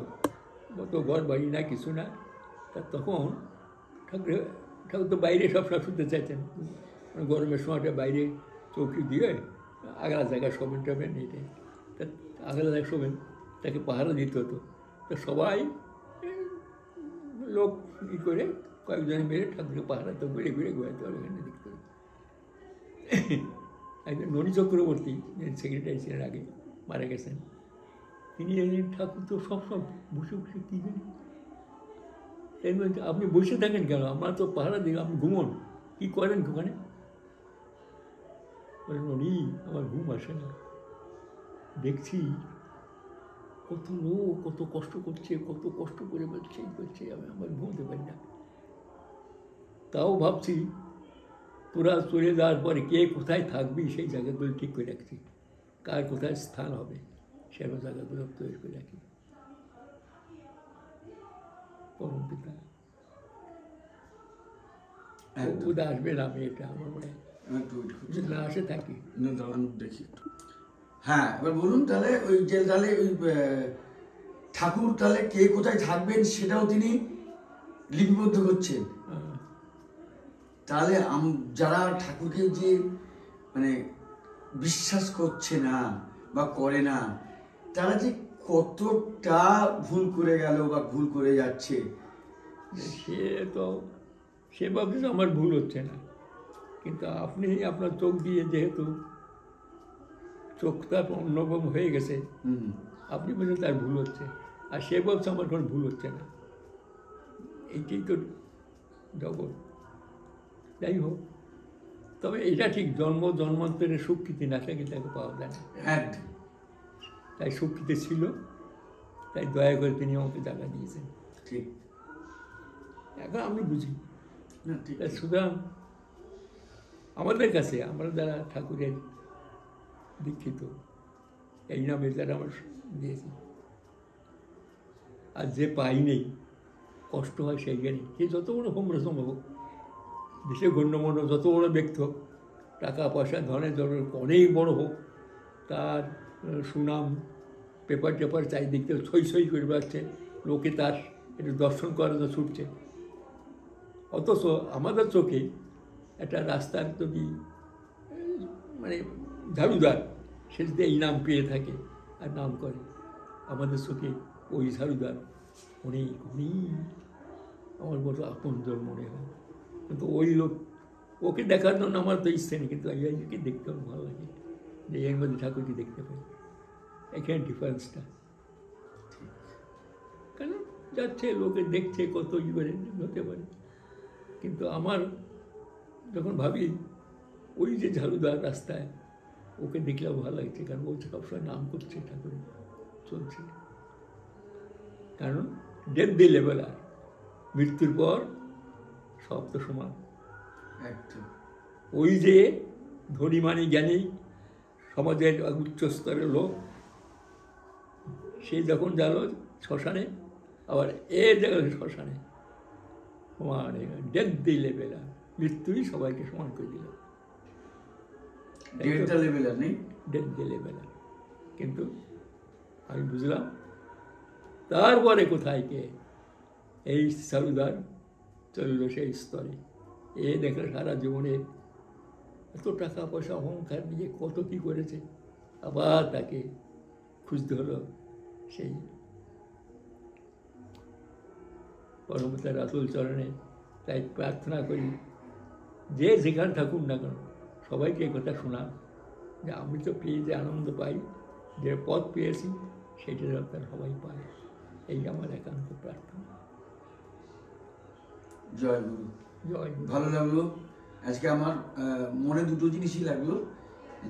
তো ঘর বাড়ি না কিছু না, তা তখন ঠাকুর তো বাইরে সব শুনতে চাইছেন, গরমের সময়টা বাইরে চৌকি দিয়ে আগলা জায়গায় শোবেন টোবেন, এটাই তা আগলা জায়গায় শোবেন, তাকে পাহারা দিতে হতো। তো সবাই লোক ই করে কয়েকজনে মেরে ঠাকুরকে পাহারা তো ঘুরে ঘুরে ঘুরাতে হবে এখানে দেখতে হবে। একজন ননী চক্রবর্তী সেক্রেটারি ছিলেন আগে, মারা গেছেন, তিনি ঠাকুর তো সব বসে বসে কী জানি এই বলছে, আপনি বসে থাকেন কেন, আমরা তো পাহারা দিই, আপনি ঘুমন, কী করেন ওখানে? বলেন ননী আমার ঘুম আসে না, দেখছি কত লোক কত কষ্ট করছে, কত কষ্ট করে বলছে এই করছে, আমি আমার ঘুমতে পারি না। তাও ভাবছি তোরা চলে যাওয়ার পরে কে কোথায় থাকবি সেই জায়গাগুলো ঠিক করে রাখছি, কার কোথায় স্থান হবে সেরকম জায়গাগুলো তৈরি করে রাখি। পরম পিতা উদা আসবে না, আমি এটা আমার মনে হয় না আসে থাকি। দেখি হ্যাঁ, এবার বলুন তাহলে ওই যে তাহলে ওই ঠাকুর তাহলে কে কোথায় থাকবেন সেটাও তিনি লিপিবদ্ধ করছেন। তাহলে যারা ঠাকুরকে যে মানে বিশ্বাস করছে না বা করে না, তারা যে কতটা ভুল করে গেল বা ভুল করে যাচ্ছে, সে তো সে ভাবছে আমার ভুল হচ্ছে না, কিন্তু আপনি আপনার চোখ দিয়ে যেহেতু চোখটা অন্যরকম হয়ে গেছে, আপনি বলছেন তার ভুল হচ্ছে, আর সে ভাবছে আমার কোনো ভুল হচ্ছে না। এইটাই তো জগৎ। যাই হোক, তবে এটা ঠিক জন্মান্তরের স্বীকৃতি না থাকলে তাকে পাওয়া যায় না। তাই স্বীকৃতি ছিল, তাই দয়া করে তিনি আমাকে জায়গা দিয়েছেন। ঠিক, এখন আমি বুঝি। সুতরাং আমাদের কাছে আমরা যারা ঠাকুরের দীক্ষিত, এই নামে যারা আমরা দিয়েছি, আর যে পাই নেই কষ্ট হয় সেই জ্ঞানী, সে যত বড় হোমরসম হোক, দেশে গণ্যমান্য যত বড় ব্যক্তি হোক, টাকা পয়সা ধনের জন্য অনেক বড় হোক, তার সুনাম পেপার টেপার চারিদিক থেকে ছই করে বেড়াচ্ছে, লোকে তার একটু দর্শন করার জন্য ছুটছে। অথচ আমাদের চোখে একটা রাস্তার যদি মানে ঝাড়ুদার, সে যদি এই নাম পেয়ে থাকে আর নাম করে, আমাদের চোখে ওই ঝাড়ুদার অনেক আমার মতো আপনজন মনে হয়। কিন্তু ওই লোক, ওকে দেখার জন্য আমার তো ইচ্ছে নেই, কিন্তু এইকে দেখতে আমার ভালো লাগে যে এর মধ্যে ঠাকুরকে দেখতে পাই। এখানে ডিফারেন্সটা, কেন যাচ্ছে লোকে দেখছে কত ই করে হতে পারে, কিন্তু আমার যখন ভাবি ওই যে ঝাড়ুদার রাস্তায়, ওকে দেখলেও ভালো লাগছে, কারণ ও সবসময় নাম করছে ঠাকুর চলছে। কারণ ডেথ দি লেভেল, আর মৃত্যুর পর সব তো সমান। ওই যে ধনীমানি জ্ঞানী সমাজের উচ্চ স্তরের লোক, সে যখন গেল শ্মশানে, আবার এ গেল শ্মশানে, সমান ডেথ দি লেভেল, আর মৃত্যুই সবাইকে সমান করে দিল। ডেথ দি লেভেল, কিন্তু আমি বুঝলাম তারপরে কোথায় কে এই সারুদার চলল সেই স্তরে। এ দেখলে সারা জীবনে এত টাকা পয়সা অহংকার নিয়ে কত কী করেছে, আবার তাকে খুঁজতে হলো সেই পরমতার আতুল চরণে। তাই প্রার্থনা করি যে যেখানে থাকুন না কেন, সবাইকে কথা শোনা যে আমি তো পেয়ে যে আনন্দ পাই, যে পথ পেয়েছি সেটা দরকার সবাই পায়, এই আমার একান্ত প্রার্থনা। জয় গুরু। জয় গুরু। ভালো লাগলো আজকে আমার মনে দুটো জিনিসই লাগলো,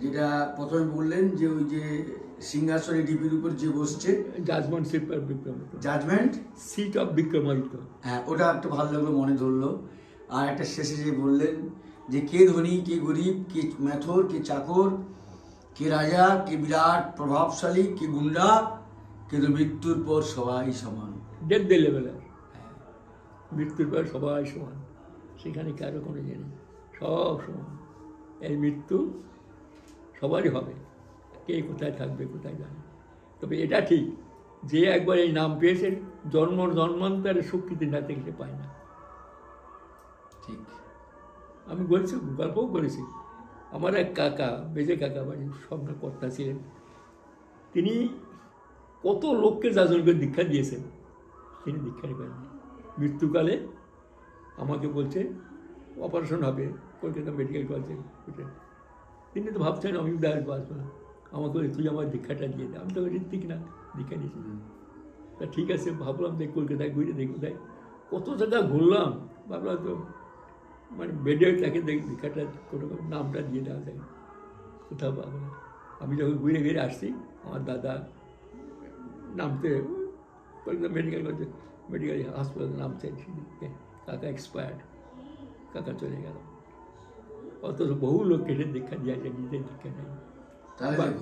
যেটা প্রথমে বললেন যে ওই যে সিংহাসনে ডিপির উপর যে বসছে, judgement seat of Vikramaditya, judgement seat of Vikramaditya, হ্যাঁ ওটা একটা ভালো লাগলো, মনে ধরলো। আর একটা শেষে যে বললেন যে কে ধনী কে গরিব, কে মেথর কে চাকর, কে রাজা কে বিরাট প্রভাবশালী, কে গুন্ডা, কিন্তু মৃত্যুর পর সবাই সমান। ডেথ দি লেভেল, মৃত্যুর পর সবাই সমান, সেখানে কারো কোনো জানি সব সমান। এই মৃত্যু সবারই হবে, কে কোথায় থাকবে কোথায় জানে। তবে এটা ঠিক যে একবার এই নাম পেয়েছে, জন্মান্তরের স্বীকৃতি না থেকে সে পায় না। ঠিক, আমি বলছি, গল্পও করেছি, আমার এক কাকা, বেজে কাকা বাড়ি স্বপ্ন কর্তা ছিলেন, তিনি কত লোককে যাজন করে দীক্ষা দিয়েছেন, তিনি দীক্ষা নেবেননি। মৃত্যুকালে আমাকে বলছে অপারেশন হবে কলকাতা মেডিকেল কলেজে, তিনি তো ভাবছেন আমি বাঁচবো না, আমাকে বলে তুই আমার দীক্ষাটা দিয়ে দে। আমি তো ঋত্বিক না, দীক্ষা নিয়েছি। তা ঠিক আছে, ভাবলাম যে কলকাতায় ঘুরে দেখি কোথায়, কত জায়গা ঘুরলাম, ভাবলাম তো মানে বেডে তাকে দীক্ষাটা কোনো নামটা দিয়ে দেওয়া যায়, কোথাও পাবো না। আমি যখন ঘুরে ঘুরে আসছি, আমার দাদা নামতে কলকাতা মেডিকেল কলেজে, মেডিকেল হাসপাতালে নামতে, কাকা এক্সপায়ার্ড, কাকা চলে গেল। অথচ বহু লোক কেটে দীক্ষা দিয়ে আছে, নিজের দীক্ষা নেই।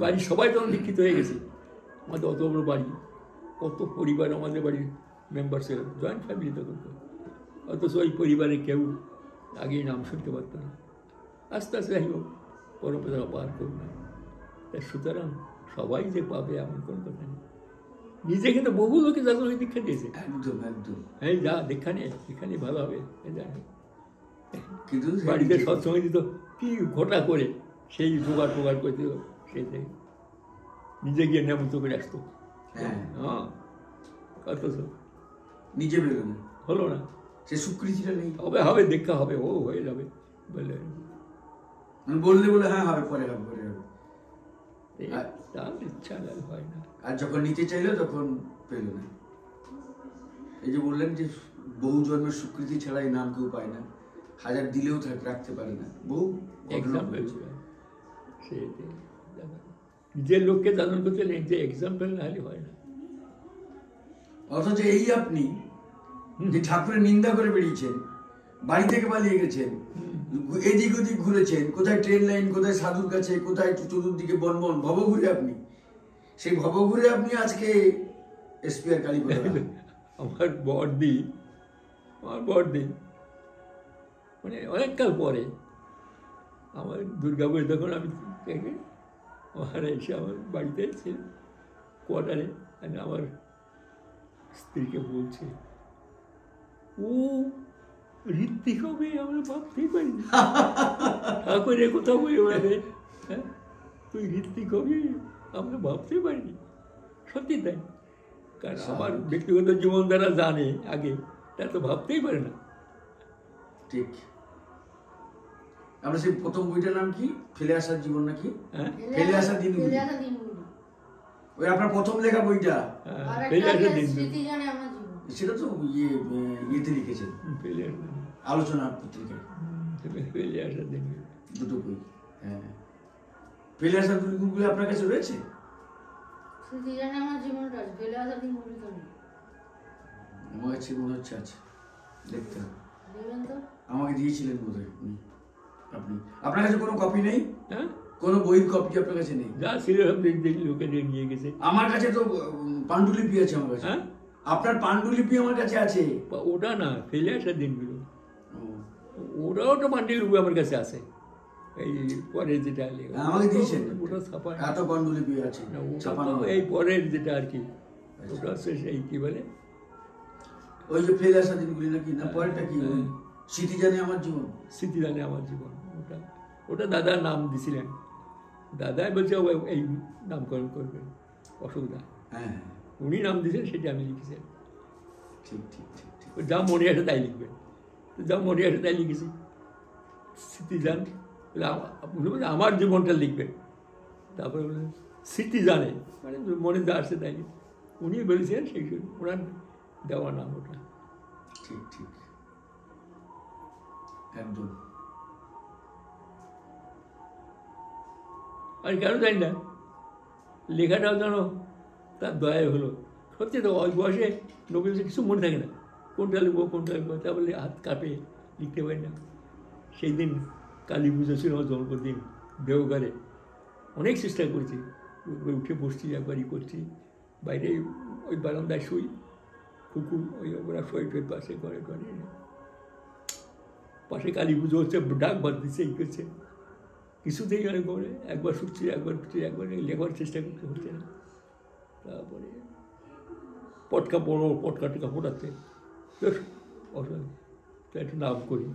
বাড়ির সবাই তখন দীক্ষিত হয়ে গেছে, আমাদের অত বড় বাড়ি, কত পরিবার আমাদের বাড়ির মেম্বার ছিল, জয়েন্ট ফ্যামিলি তখন তো, অথচ ওই পরিবারে কেউ আগেই নাম শুনতে পারতো না। আস্তে আস্তে যাই হোক, পরম্পরা পার করব না। তাই সুতরাং সবাই যে পাবে এমন কোনো কথা নেই। নিজে কিন্তু বহু লোকে যাদের দীক্ষা দিয়েছে, একদম একদম, এই যা দীক্ষা নেই, দীক্ষা নিয়ে ভালো হবে, কিন্তু বাড়িতে সৎসঙ্গে দিত কি ঘটা করে, সেই জোগাড় টোগাড় করে দিত, সেই নিজে গিয়ে নেমন্ত করে আসতো। হ্যাঁ, অথচ নিজে বেরোনো হলো না, সে স্বীকৃতিটা নেই। হবে হবে দীক্ষা হবে, ও হয়ে যাবে বলে বললে বলে হ্যাঁ হবে, পরে হবে, পরে হবে, তার ইচ্ছা হয় না। আর যখন নিতে চাইলো তখন পেল না। এই যে বললেন যে বহু জন্মের স্বীকৃতি ছাড়া এই নাম কেউ পায় না, হাজার দিলেও রাখতে পারে না, বহু এক্সাম্পল। নিজের লোককে জানান করতে নেই, যে এক্সাম্পল না হলে হয় না। অথচ এই আপনি যে ঠাকুরের নিন্দা করে বেরিয়েছেন, বাড়ি থেকে পালিয়ে গেছেন, এদিক ওদিক ঘুরেছেন, কোথায় ট্রেন লাইন, কোথায় সাধুর কাছে, কোথায় চতুর্দিকে বনবন ভবঘুরে, আপনি সেই ভবঘুরে আপনি আজকে এসপিআর কালীপদ। আমার বড়দি মানে অনেককাল পরে আমার দুর্গাপুরে তখন আমি থেকে আমার এসে আমার বাড়িতে ছিল কোয়ার্টারে, আমার স্ত্রীকে বলছে ও ঋত্বিক হবে, আমরা ভাবতেই পারি না, ঠাকুরের কোথাও বই ওড়াবে, হ্যাঁ তুই ঋত্বিক হবি, আমরা ভাবতেই পারিনি। সত্যি তাই, কারণ আমার ব্যক্তিগত জীবন দ্বারা জানে আগে, তা তো ভাবতেই পারে না। ঠিক। আমরা সেই প্রথম বইটার নাম কি, ফেলে আসার জীবন নাকি? হ্যাঁ, ফেলে আসার দিনগুলি, ওই আপনার প্রথম লেখা বইটা, ফেলে আসার দিন, সেটা তো ইয়েতে লিখেছেন, আলোচনা পত্রিকায়, ফেলে আসার দিন, দুটো বই। হ্যাঁ, ফেলে আসার দিনগুলি আপনার কাছে রয়েছে? আমার কাছে মনে হচ্ছে আছে, দেখতে হবে, আমাকে দিয়েছিলেন বোধহয় আপনি। আপনার কাছে কোনো কপি নেই? হ্যাঁ, কোনো বইয়ের কপি আপনার কাছে নেই? যা ছিল লোকে নিয়ে গেছে। আমার কাছে তো পাণ্ডুলিপি আছে, আমার কাছে। হ্যাঁ, আপনার পাণ্ডুলিপি আমার কাছে আছে। ওটা না, ফেলে আসার দিনগুলো, ওটাও তো পাণ্ডুলিপি আমার কাছে আছে। এই পরের যেটা আমাকে দিয়েছেন, ওটা ছাপা, এত পাণ্ডুলিপি আছে, এই পরের যেটা আর কি, ওটা হচ্ছে সেই কি বলে, ওই যে ফেলে আসা দিনগুলি নাকি, না পরেরটা কি, স্মৃতি জানে আমার জীবন, স্মৃতি জানে আমার জীবন, ওটা দাদার নাম দিছিলেন, দাদাই বলছে এই নামকরণ করবেন, অসুবিধা। হ্যাঁ, উনি নাম দিয়েছেন, সেটা আমি লিখেছি। ঠিক ঠিক ঠিক ঠিক, যা মনে আসে তাই লিখবেন, যা মনে আসে তাই লিখেছি। স্মৃতি জান বলে আমার জীবনটা লিখবেন, তারপরে বলে স্মৃতি জানে মানে মনে যা আসছে তাই, উনি বলেছেন সেই ওনার দেওয়া নাম ওটা। ঠিক ঠিক, একদম। আর কেন জানি না, লেখাটাও যেন তার দয়ায় হলো। সত্যি তো ওই বয়সে নবীন কিছু মনে থাকে না, কোনটা লিখবো কোনটা লিখবো, তা বলে হাত কাঁপে, লিখতে পারি না। সেই দিন কালী পুজো ছিল আমার জন্মদিন, দেওঘরে অনেক চেষ্টা করেছি, উঠে বসছি, একবারই করছি, বাইরে ওই বারান্দায় শুই, কুকুর ওই ওরা শোয় টই পাশে ঘরে ঘরে, পাশে কালী পুজো হচ্ছে, ডাক বাদ দিচ্ছে, এই করছে, কিছুতেই অনেক করে একবার শুচ্ছি, একবার উঠছি, একবার লেখার চেষ্টা করতে হচ্ছে না। তারপরে পটকা বড় পটকা টটকা ফোটাচ্ছে, বেশ অসুবিধা, তো একটু নাম করি,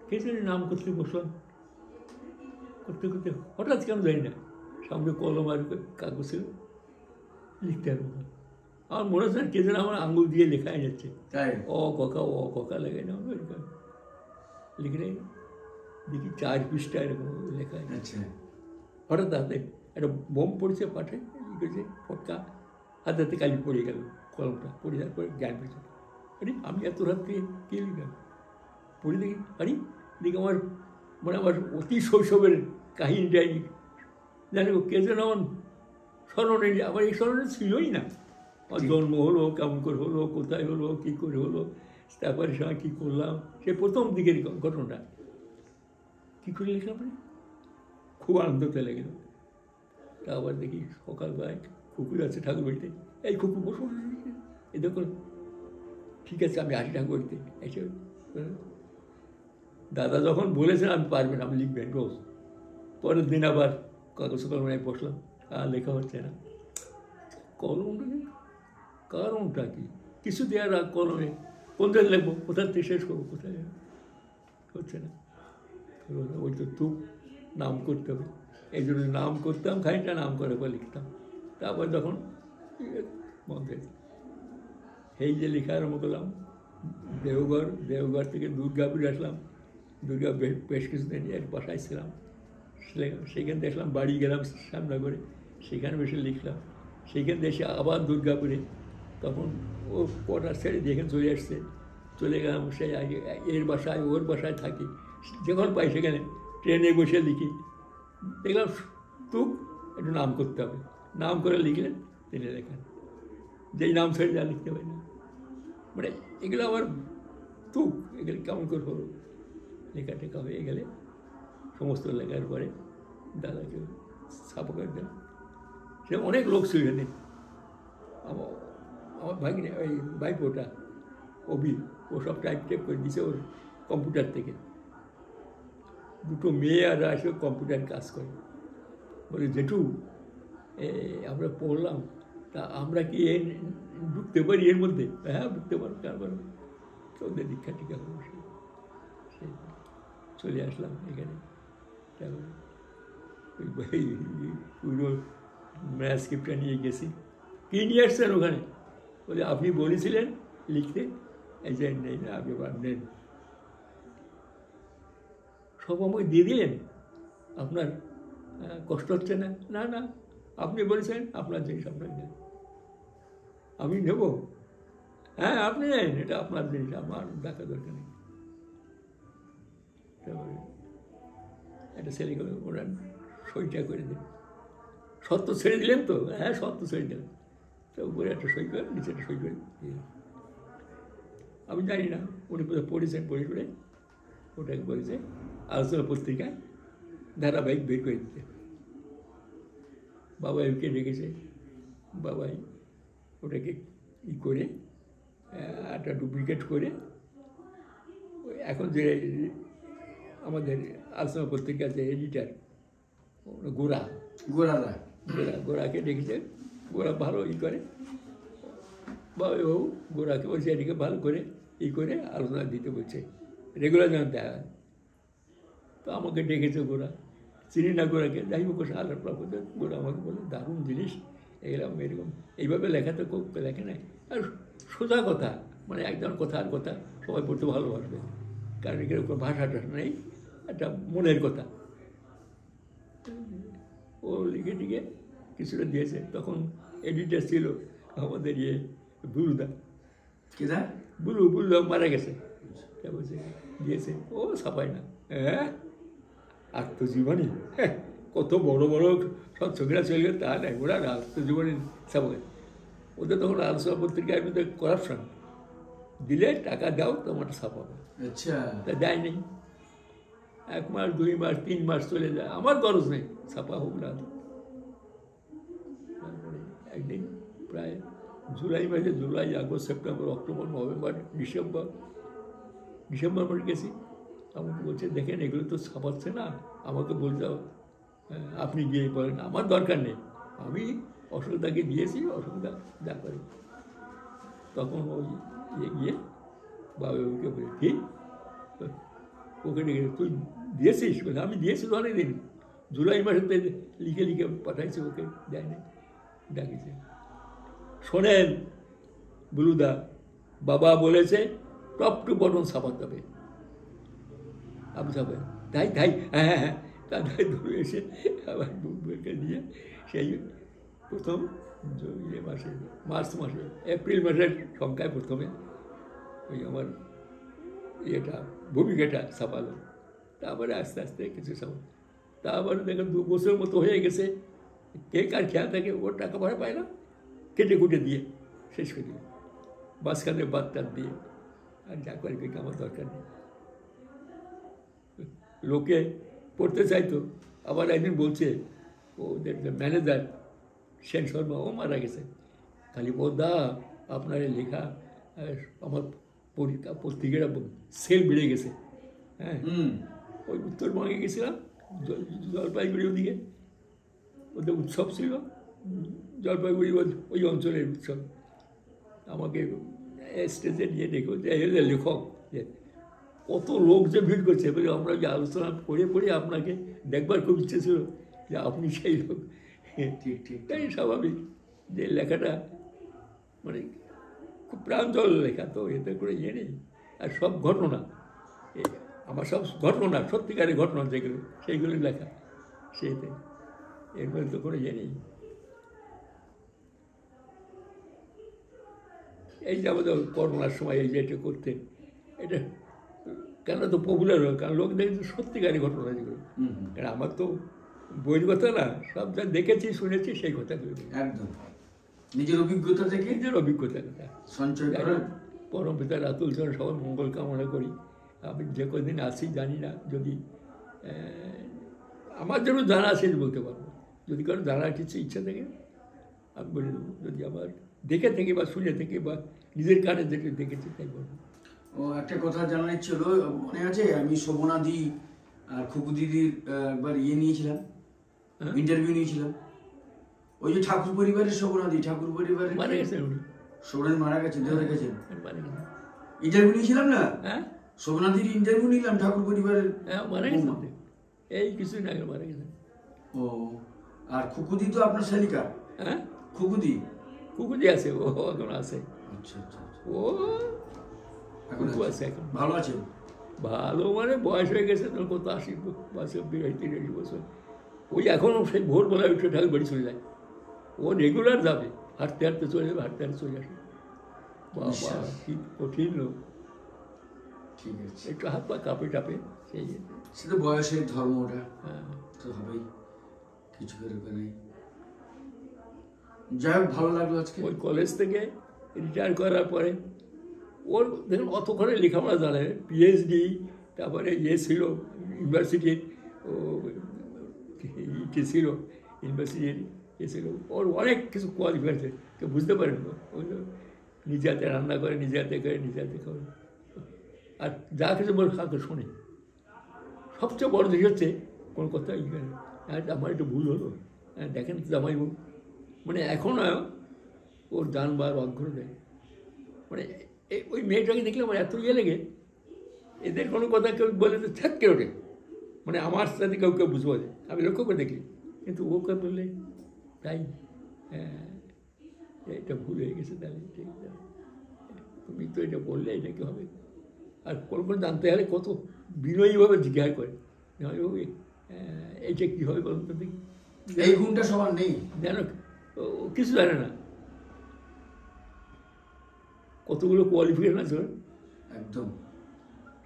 কে জানি নাম করতে বসলাম, করতে করতে হঠাৎ কেন জানি না সামনে কলম আর কাগজ ছিল, লিখতে পারবো না। আমার মনে হচ্ছে কে যেন আমার আঙুল দিয়ে লেখাই যাচ্ছে, অ ককা লেখাই না লিখে দেখি 4 পৃষ্ঠা এরকম লেখা আছে। হঠাৎ হাতে একটা বোম পড়েছে, পাঠে লিখেছে ফটকা, হাতে হাতে কালি পড়ে গেল, কলমটা পড়ে যাওয়ার পরে জ্ঞান পেয়েছে। আরে আমি এত রাত থেকে কে লিখলাম, পড়ে দেখি আরে দেখি আমার মানে আমার অতি শৈশবের কাহিনীটাই জানি কে যেন আমার স্মরণে, আমার এই স্মরণে ছিলই না। আমার জন্ম হলো, কেমন করে হলো, কোথায় হলো, কী করে হলো, তারপরে সময় কী করলাম, সে প্রথম দিকের ঘটনাটা কী করে লিখলাম, খুব আনন্দতে লেগে গেল। তা আবার দেখি সকালবেলায় কুকুর আছে ঠাকুর বাড়িতে, এই কুকুর বসুন, এই দেখুন ঠিক আছে আমি আসি ঠাকুর বাড়িতে এসে। দাদা যখন বলেছেন আমি পারবেন, আপনি লিখবেন রোজ। পরের দিন আবার কাগজ কলমে বসলাম, আর লেখা হচ্ছে না। কলমটা কারণটা কি, কিছু দেওয়ার আর কলমে কোন দিন লিখবো, কোথার থেকে শেষ করবো, কোথায় হচ্ছে না। ওই তো তুক নাম করতে হবে, এই জন্য নাম করতাম, খানিকটা নাম করে পর লিখতাম। তারপর যখন বন্ধ হয়েছে, এই যে লেখা আরম্ভ করলাম, দেওঘর থেকে দুর্গাপুর আসলাম, দুর্গা বেশ কিছুদিন এর বাসায় ছিলাম, সেখানে দেখলাম বাড়ি গেলাম সামনা করে, সেখানে বসে লিখলাম। সেখান থেকে এসে আবার দুর্গাপুরে, তখন ও কটা ছেড়ে দেখে চলে আসছে, চলে গেলাম সেই এর বাসায় ওর বাসায় থাকি, যখন পাই সেখানে ট্রেনে বসে লিখি। দেখলাম তুক একটু নাম করতে হবে, নাম করে লিখলেন, তিনি লেখেন, যেই নাম ছেড়ে যা লিখতে পারি না, মানে এগুলো আমার তুক, এগুলো কেমন করে হলো। লেখা টেখা হয়ে গেলে সমস্ত লেখার পরে দাদাকে ছাপা করে দিলাম। সে অনেক লোক ছিল নেই, আমার ভাগিনে ওই ভাইপোটা অভি, ও সব টাইপ করে দিছে ওর কম্পিউটার থেকে। দুটো মেয়ে আর আসে কম্পিউটার কাজ করে, বলে জেঠু আমরা পড়লাম, তা আমরা কি ঢুকতে পারি এর মধ্যে? হ্যাঁ ঢুকতে পারো, তারপর ওদের দীক্ষা টিকা হলো, চলে আসলাম এখানে। পুরো ম্যানস্ক্রিপ্টটা নিয়ে গেছি। কী নিয়ে আসছেন ওখানে? বলে আপনি বলেছিলেন লিখতে, এই যে নেই না, আপনি নেন, সব আমাকে দিয়ে দিলেন, আপনার কষ্ট হচ্ছে না? না না, আপনি বলেছেন আপনার জিনিস আপনার নেন, আমি নেব? হ্যাঁ আপনি নেন, এটা আপনার জিনিস, আমার দেখা দরকার নেই। তারপরে একটা ছেলে করে ওরা সইটা করে দেন, সত্য ছেড়ে দিলেন তো? হ্যাঁ সত্য ছেড়ে দিলেন। তো উপরে একটা সই করে, নিচে একটা সই করে দিয়ে, আমি জানি না উনি পড়েছেন, পড়ে করে ওটাকে বলেছে আলোচনা পত্রিকায় ধারাবাহিক বের করে দিতে। বাবাই ওকে রেখেছে, বাবাই ওটাকে ই করে একটা ডুপ্লিকেট করে, এখন যে আমাদের আলোচনা পত্রিকার যে এডিটার গোড়াকে ডেকেছে, গোড়া ভালো ই করে, বাবাই বাবু গোড়াকে বলছে এটিকে ভালো করে ই করে আলোচনা দিতে বলছে, রেগুলার যেন দেখা। তো আমাকে ডেকেছে গোড়া, চিনি না গোড়াকে, যাই হোক আলাপ করতে, গোড়া আমাকে বলে দারুণ জিনিস, এরকম এরকম এইভাবে লেখা তো লেখে নাই, আর সোজা কথা, মানে একদম কথার কথা, সবাই পড়তে ভালোবাসবে, কারণ এখানে কোনো ভাষাটা নেই, একটা মনের কথা। ও লিখে টিকে কিছুটা দিয়েছে। তখন এডিটার ছিল আমাদের বুলুদা, বুলু মারা গেছে, বলছে দিয়েছে, ও ছাপায় না। হ্যাঁ আত্মজীবনী, কত বড় বড় সব ছবিরা চলে গেল, তা নাই, ওরা আত্মজীবনী ছাপায়। ওদের তখন আলোচনা পত্রিকার মধ্যে করাপশন, দিলে টাকা দাও তোমার ছাপাবে, আচ্ছা তা দেয়নি। 1 মাস 2 মাস 3 মাস চলে যায়, আমার খরচ নেই, ছাপা হোক না। তারপরে একদিন প্রায় জুলাই মাসে, July August September October November December মাসে গেছি। আমাকে বলছে দেখেন এগুলো তো ছাপাচ্ছে না, আমাকে বলতে আপনি গিয়ে বলেন, আমার দরকার নেই, আমি অসুবিধাকে দিয়েছি, অসুবিধা যা করে। তখন ওই গিয়ে বাবাকে বলে কি ওকে ডেকে, তুই দিয়েছিস? বলে আমি দিয়েছি তো অনেকদিন, জুলাই মাসেতে লিখে লিখে পাঠাইছে, ওকে দেয়নি, ডাকিছে। শোনেন বুলুদা, বাবা বলেছে টপ টু বটন ছাপাতে হবে। আপনি ছাপেন, তাই তাই, হ্যাঁ হ্যাঁ হ্যাঁ, তাই ধরে এসে আবার বুককে দিয়ে সেই প্রথম মাসে, মার্চ মাসে, এপ্রিল মাসের সংখ্যায় প্রথমে ওই আমার ইয়েটা ভূমিকাটা ছাপালো। তারপরে আস্তে আস্তে কিছু ছাপালো। তারপরে দেখেন 2 বছর মতো হয়ে গেছে, কে কার খেয়াল থাকে, ওর টাকা ভাড়া পায় না, কেটে কুটে দিয়ে শেষ করে দিল, মাঝখানে বাদ টাদ দিয়ে। আর যা করে আমার দরকার নেই। লোকে পড়তে চাইতো, আবার একদিন বলছে ওদের ম্যানেজার সেন শর্মা, ও মারা গেছে, খালি বদা আপনার লেখা আমার পত্রিকাটা সেল বেড়ে গেছে। হ্যাঁ, ওই উত্তরবঙ্গে গেছিলাম, জলপাইগুড়ি ওদিকে, ওদের উৎসব ছিল, জলপাইগুড়ি ওই অঞ্চলের উৎসব। আমাকে স্টেজে নিয়ে দেখো যে লেখক, কত লোক যে ভিড় করছে, বলে আমরা যে আলোচনা করে পড়ে আপনাকে দেখবার খুব ইচ্ছে ছিল যে আপনি সেই লোক। ঠিক ঠিক, তাই স্বাভাবিক যে লেখাটা মানে খুব প্রাঞ্জল লেখা, তো এতে করে ইয়ে নেই। আর সব ঘটনা, আমার সব ঘটনা, সত্যিকারের ঘটনা যেগুলো, সেইগুলো লেখা, সেইতে এর মধ্যে তো কোনো ইয়ে নেই। এই যে আমাদের করোনার সময় এই যে এটা করতেন, এটা কেন তো পপুলার হয়, কারণ লোক দেখে সত্যিকারের ঘটনা যেগুলো। কারণ আমার তো বইয়ের কথা না, সব যা দেখেছি শুনেছি সেই কথাগুলো, একদম নিজের অভিজ্ঞতা থেকে, নিজের অভিজ্ঞতা কথা সঞ্চয় করা। পরম পিতা রাতুল চরণ সবার মঙ্গল কামনা করি। আমি যে কদিন আছি জানি না, যদি আমার জন্য জানা আছে বলতে পারবো, যদি কারো জানার কিছু ইচ্ছা থাকে আমি বলে দেবো, যদি আমার দেখে থেকে বা শুনে থেকে বা নিজের কানে যেটা দেখেছি তাই বলবো। ও একটা কথা জানার ছিল, মনে আছে আমি শোভনাদি আর খুকু দিদির একবার ইয়ে নিয়েছিলাম, ইন্টারভিউ নিয়েছিলাম। ওই যে ঠাকুর পরিবারের শোভনাদি, ঠাকুর পরিবারের মারা গেছেন উনি, শোভনাদি মারা গেছেন, দেহ রেখেছেন, মারা গেছেন। ইন্টারভিউ নিয়েছিলাম না, হ্যাঁ শোভনাদির ইন্টারভিউ নিলাম, ঠাকুর পরিবারের। হ্যাঁ মারা গেছেন, এই কিছুদিন আগে মারা গেছেন। ও, আর খুকুদি তো আপনার শালিকা। হ্যাঁ, খুকুদি, কুকুদি আছে, ও এখন আছে। আচ্ছা আচ্ছা, ও এখন আছে, এখন ভালো আছেন? ভালো মানে বয়স হয়ে গেছে, তোর কত 80 বছর, 83 বছর। ওই এখনও সেই ভোরবেলায় উঠে ঠাকুর বাড়ি চলে যায়, ও রেগুলার যাবে, হাঁটতে হাঁটতে চলে যাবে, হাঁটতে হাঁটতে চলে আসে। বাবা কি কঠিন লোক। ঠিক আছে, একটু হাত পা কাঁপে টাপে, সেই সে তো বয়সের ধর্ম, ওটা হ্যাঁ তো হবেই, কিছু করে নেই। যাই হোক, ভালো লাগলো আজকে। ওই কলেজ থেকে রিটায়ার করার পরে ওর দেখুন অতক্ষণে লেখাপড়া জানে, পিএইচডি, তারপরে ইয়ে ছিল ইউনিভার্সিটির, ও ইয়ে ছিল ইউনিভার্সিটির ইয়ে ছিল, ওর অনেক কিছু কোয়ালিফাই আছে, কেউ বুঝতে পারেন না। ওই নিজে হাতে রান্না করে, নিজে হাতে করে, নিজে হাতে করে, আর যা কিছু বলে কাউকে শোনে। সবচেয়ে বড় জিনিস হচ্ছে কোনো কথা আমার একটু ভুল হলো, দেখেন জামাইবাবু, মানে এখনও ওর জানবার অগ্রহ নেই। মানে ওই মেয়েটাকে দেখলে আমার এত ইয়ে লেগে, এদের কোনো কথা কেউ বলে তো থাকতে ওঠে, মানে আমার সাথে কেউ কেউ বুঝবো যে আমি লক্ষ্য করে দেখি, কিন্তু ওকে বললে তাই এটা ভুল হয়ে গেছে, তাহলে ঠিক তুমি তো এটা বললে এটা কি হবে। আর কোনো জানতে গেলে কত বিনয়ীভাবে জিজ্ঞাসা করে, এইটা কী হবে বলুন তো দেখি। এই গুণটা সবার নেই, যেন কিছু জানে না, কতগুলো কোয়ালিফিকেশন আছে একদম।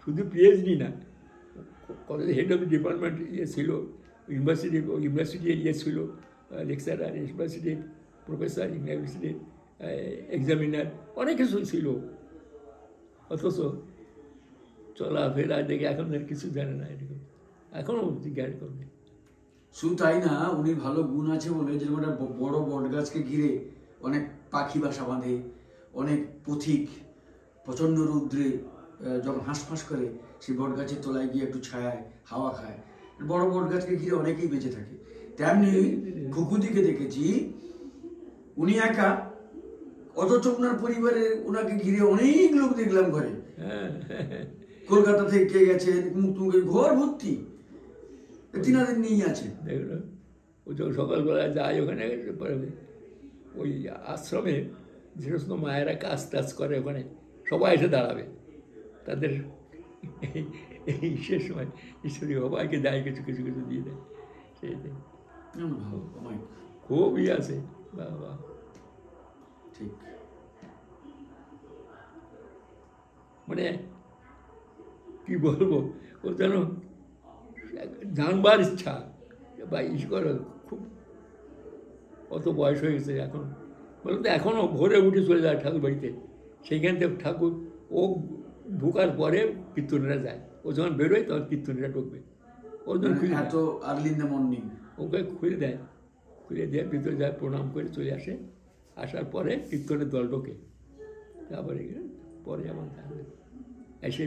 শুধু পিএইচডি না, কলেজ হেড অফ ডিপার্টমেন্ট ইয়ে ছিল, ইউনিভার্সিটির ইয়ে ছিল, লেকচারার, ইউনিভার্সিটির প্রফেসর, ইউনিভার্সিটির এক্সামিনার, অনেক কিছু ছিল। অথচ চলাফেরা দেখে এখন আর কিছু জানে না, এরকম এখনও জিজ্ঞাসা করবে। শুধু তাই না, উনি ভালো গুণ আছে বলে, যেরকম একটা বড় বট গাছকে ঘিরে অনেক পাখি বাসা বাঁধে, অনেক পথিক প্রচণ্ড রৌদ্রে যখন হাঁসফাঁস করে সেই বট গাছের তলায় গিয়ে একটু ছায়ায় হাওয়া খায়, বড় বট গাছকে ঘিরে অনেকেই বেঁচে থাকে। তেমনি খুকুদিকে দেখেছি, উনি একা, অথচ ওনার পরিবারে ওনাকে ঘিরে অনেক লোক দেখলাম ঘরে, কলকাতা থেকে কে গেছেন, মুখ ঘর ভর্তি। তিনাদের নিয়েই আছে। দেখলো ও যখন সকালবেলা যায় ওখানে ওই আশ্রমে যে সমস্ত মায়েরা কাজ টাজ করে ওখানে সবাই এসে দাঁড়াবে, তাদের এই শেষ সময় ঈশ্বরী সবাইকে দেয়, কিছু কিছু কিছু দিয়ে দেয়। সেইটাই খুব ইয়ে আছে বাবা। ঠিক মানে কি বলবো, ও যেন জানবার ইচ্ছা বা ঈশ্বর খুব অত বয়স হয়ে গেছে এখন, বলতে এখনও ভোরে উঠে চলে যায় ঠাকুর বাড়িতে, সেইখান থেকে ঠাকুর ও ঢুকার পরে কীর্তনীরা যায়, ও যখন বেরোয় তখন কীর্তনীরা ঢুকবে, ও যখন খুলে এত early in the morning okay খুলে দেয়, খুলে দিয়ে ভিতরে যায়, প্রণাম করে চলে আসে, আসার পরে কীর্তনের দল ঢোকে, তারপরে পরে আমার এসে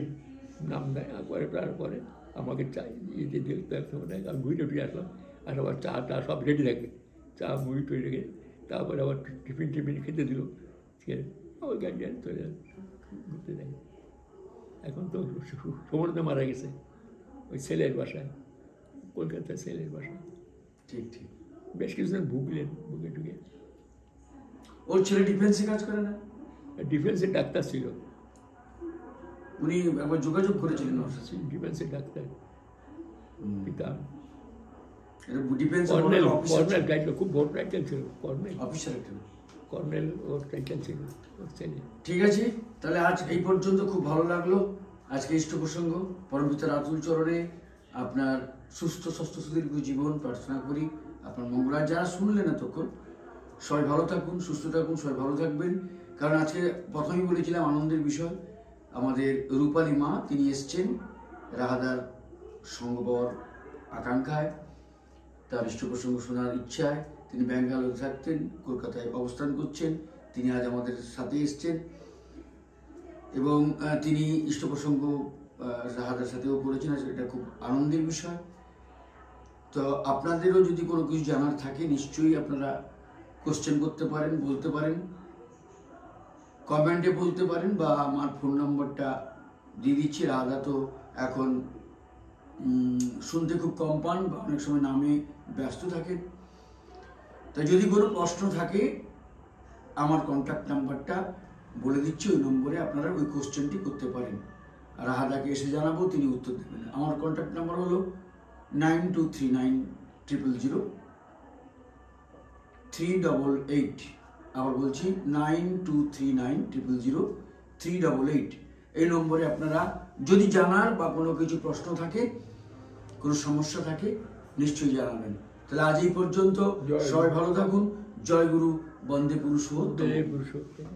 নাম দেয়, পরে তারপরে আমাকে চাই ইয়ে দেখতে আমি ঘুরে ফিরে আসলাম, আর আবার চা টা সব রেডি থাকে, চা মুড়ি টুড়ি রেখে তারপরে আবার টিফিন খেতে দিল, ঠিক আছে আবার গাড়ি চলে ঘুরতে যাই। এখন তো সমুদ্রে মারা গেছে ওই ছেলের বাসায়, কলকাতার ছেলের বাসায়। ঠিক ঠিক বেশ কিছুদিন ভুগলেন, ভুগে টুকে। ওর ছেলে ডিফেন্সে কাজ করে না? ডিফেন্সের ডাক্তার ছিল, উনি একবার যোগাযোগ করেছিলেন ডিফেন্সের ডাক্তার পিতা, কর্নেল টাইটেল, খুব বড় টাইটেল ছিল, কর্নেল অফিসার, কর্নেল ওর টাইটেল ছিল ওর ছেলে। ঠিক আছে, তাহলে আজ এই পর্যন্ত। খুব ভালো লাগলো আজকে ইষ্ট প্রসঙ্গ। পরমপিতার আতুল চরণে আপনার সুস্থ স্বাস্থ্য সুদীর্ঘ জীবন প্রার্থনা করি, আপনার মঙ্গল। আর যারা শুনলেন এতক্ষণ, সবাই ভালো থাকুন, সুস্থ থাকুন, সবাই ভালো থাকবেন। কারণ আজকে প্রথমেই বলেছিলাম আনন্দের বিষয়, আমাদের রূপালী মা তিনি এসছেন রাহাদার সঙ্গবর আকাঙ্ক্ষায়, তার ইষ্ট প্রসঙ্গ শোনার ইচ্ছায়। তিনি ব্যাঙ্গালোরে থাকতেন, কলকাতায় অবস্থান করছেন, তিনি আজ আমাদের সাথে এসছেন এবং তিনি ইষ্ট প্রসঙ্গ রাহাদার সাথেও করেছেন। এটা খুব আনন্দের বিষয়। তো আপনাদেরও যদি কোনো কিছু জানার থাকে নিশ্চয়ই আপনারা কোশ্চেন করতে পারেন, বলতে পারেন, কমেন্টে বলতে পারেন, বা আমার ফোন নম্বরটা দিয়ে দিচ্ছি। রাহাদা তো এখন শুনতে খুব কম পান বা অনেক সময় নামে ব্যস্ত থাকে, তাই যদি কোনো প্রশ্ন থাকে আমার কন্ট্যাক্ট নাম্বারটা বলে দিচ্ছি, ওই নম্বরে আপনারা ওই কোশ্চেনটি করতে পারেন। রাহাদাকে এসে জানাবো, তিনি উত্তর দেবেন। আমার কন্ট্যাক্ট নাম্বার হলো 9239000388। আবার বলছি 9239000388। এই নম্বরে আপনারা যদি জানার বা কোনো কিছু প্রশ্ন থাকে, কোনো সমস্যা থাকে, নিশ্চয়ই জানাবেন। তাহলে আজ এই পর্যন্ত, সবাই ভালো থাকুন। জয় গুরু, বন্দে পুরুষোত্তম।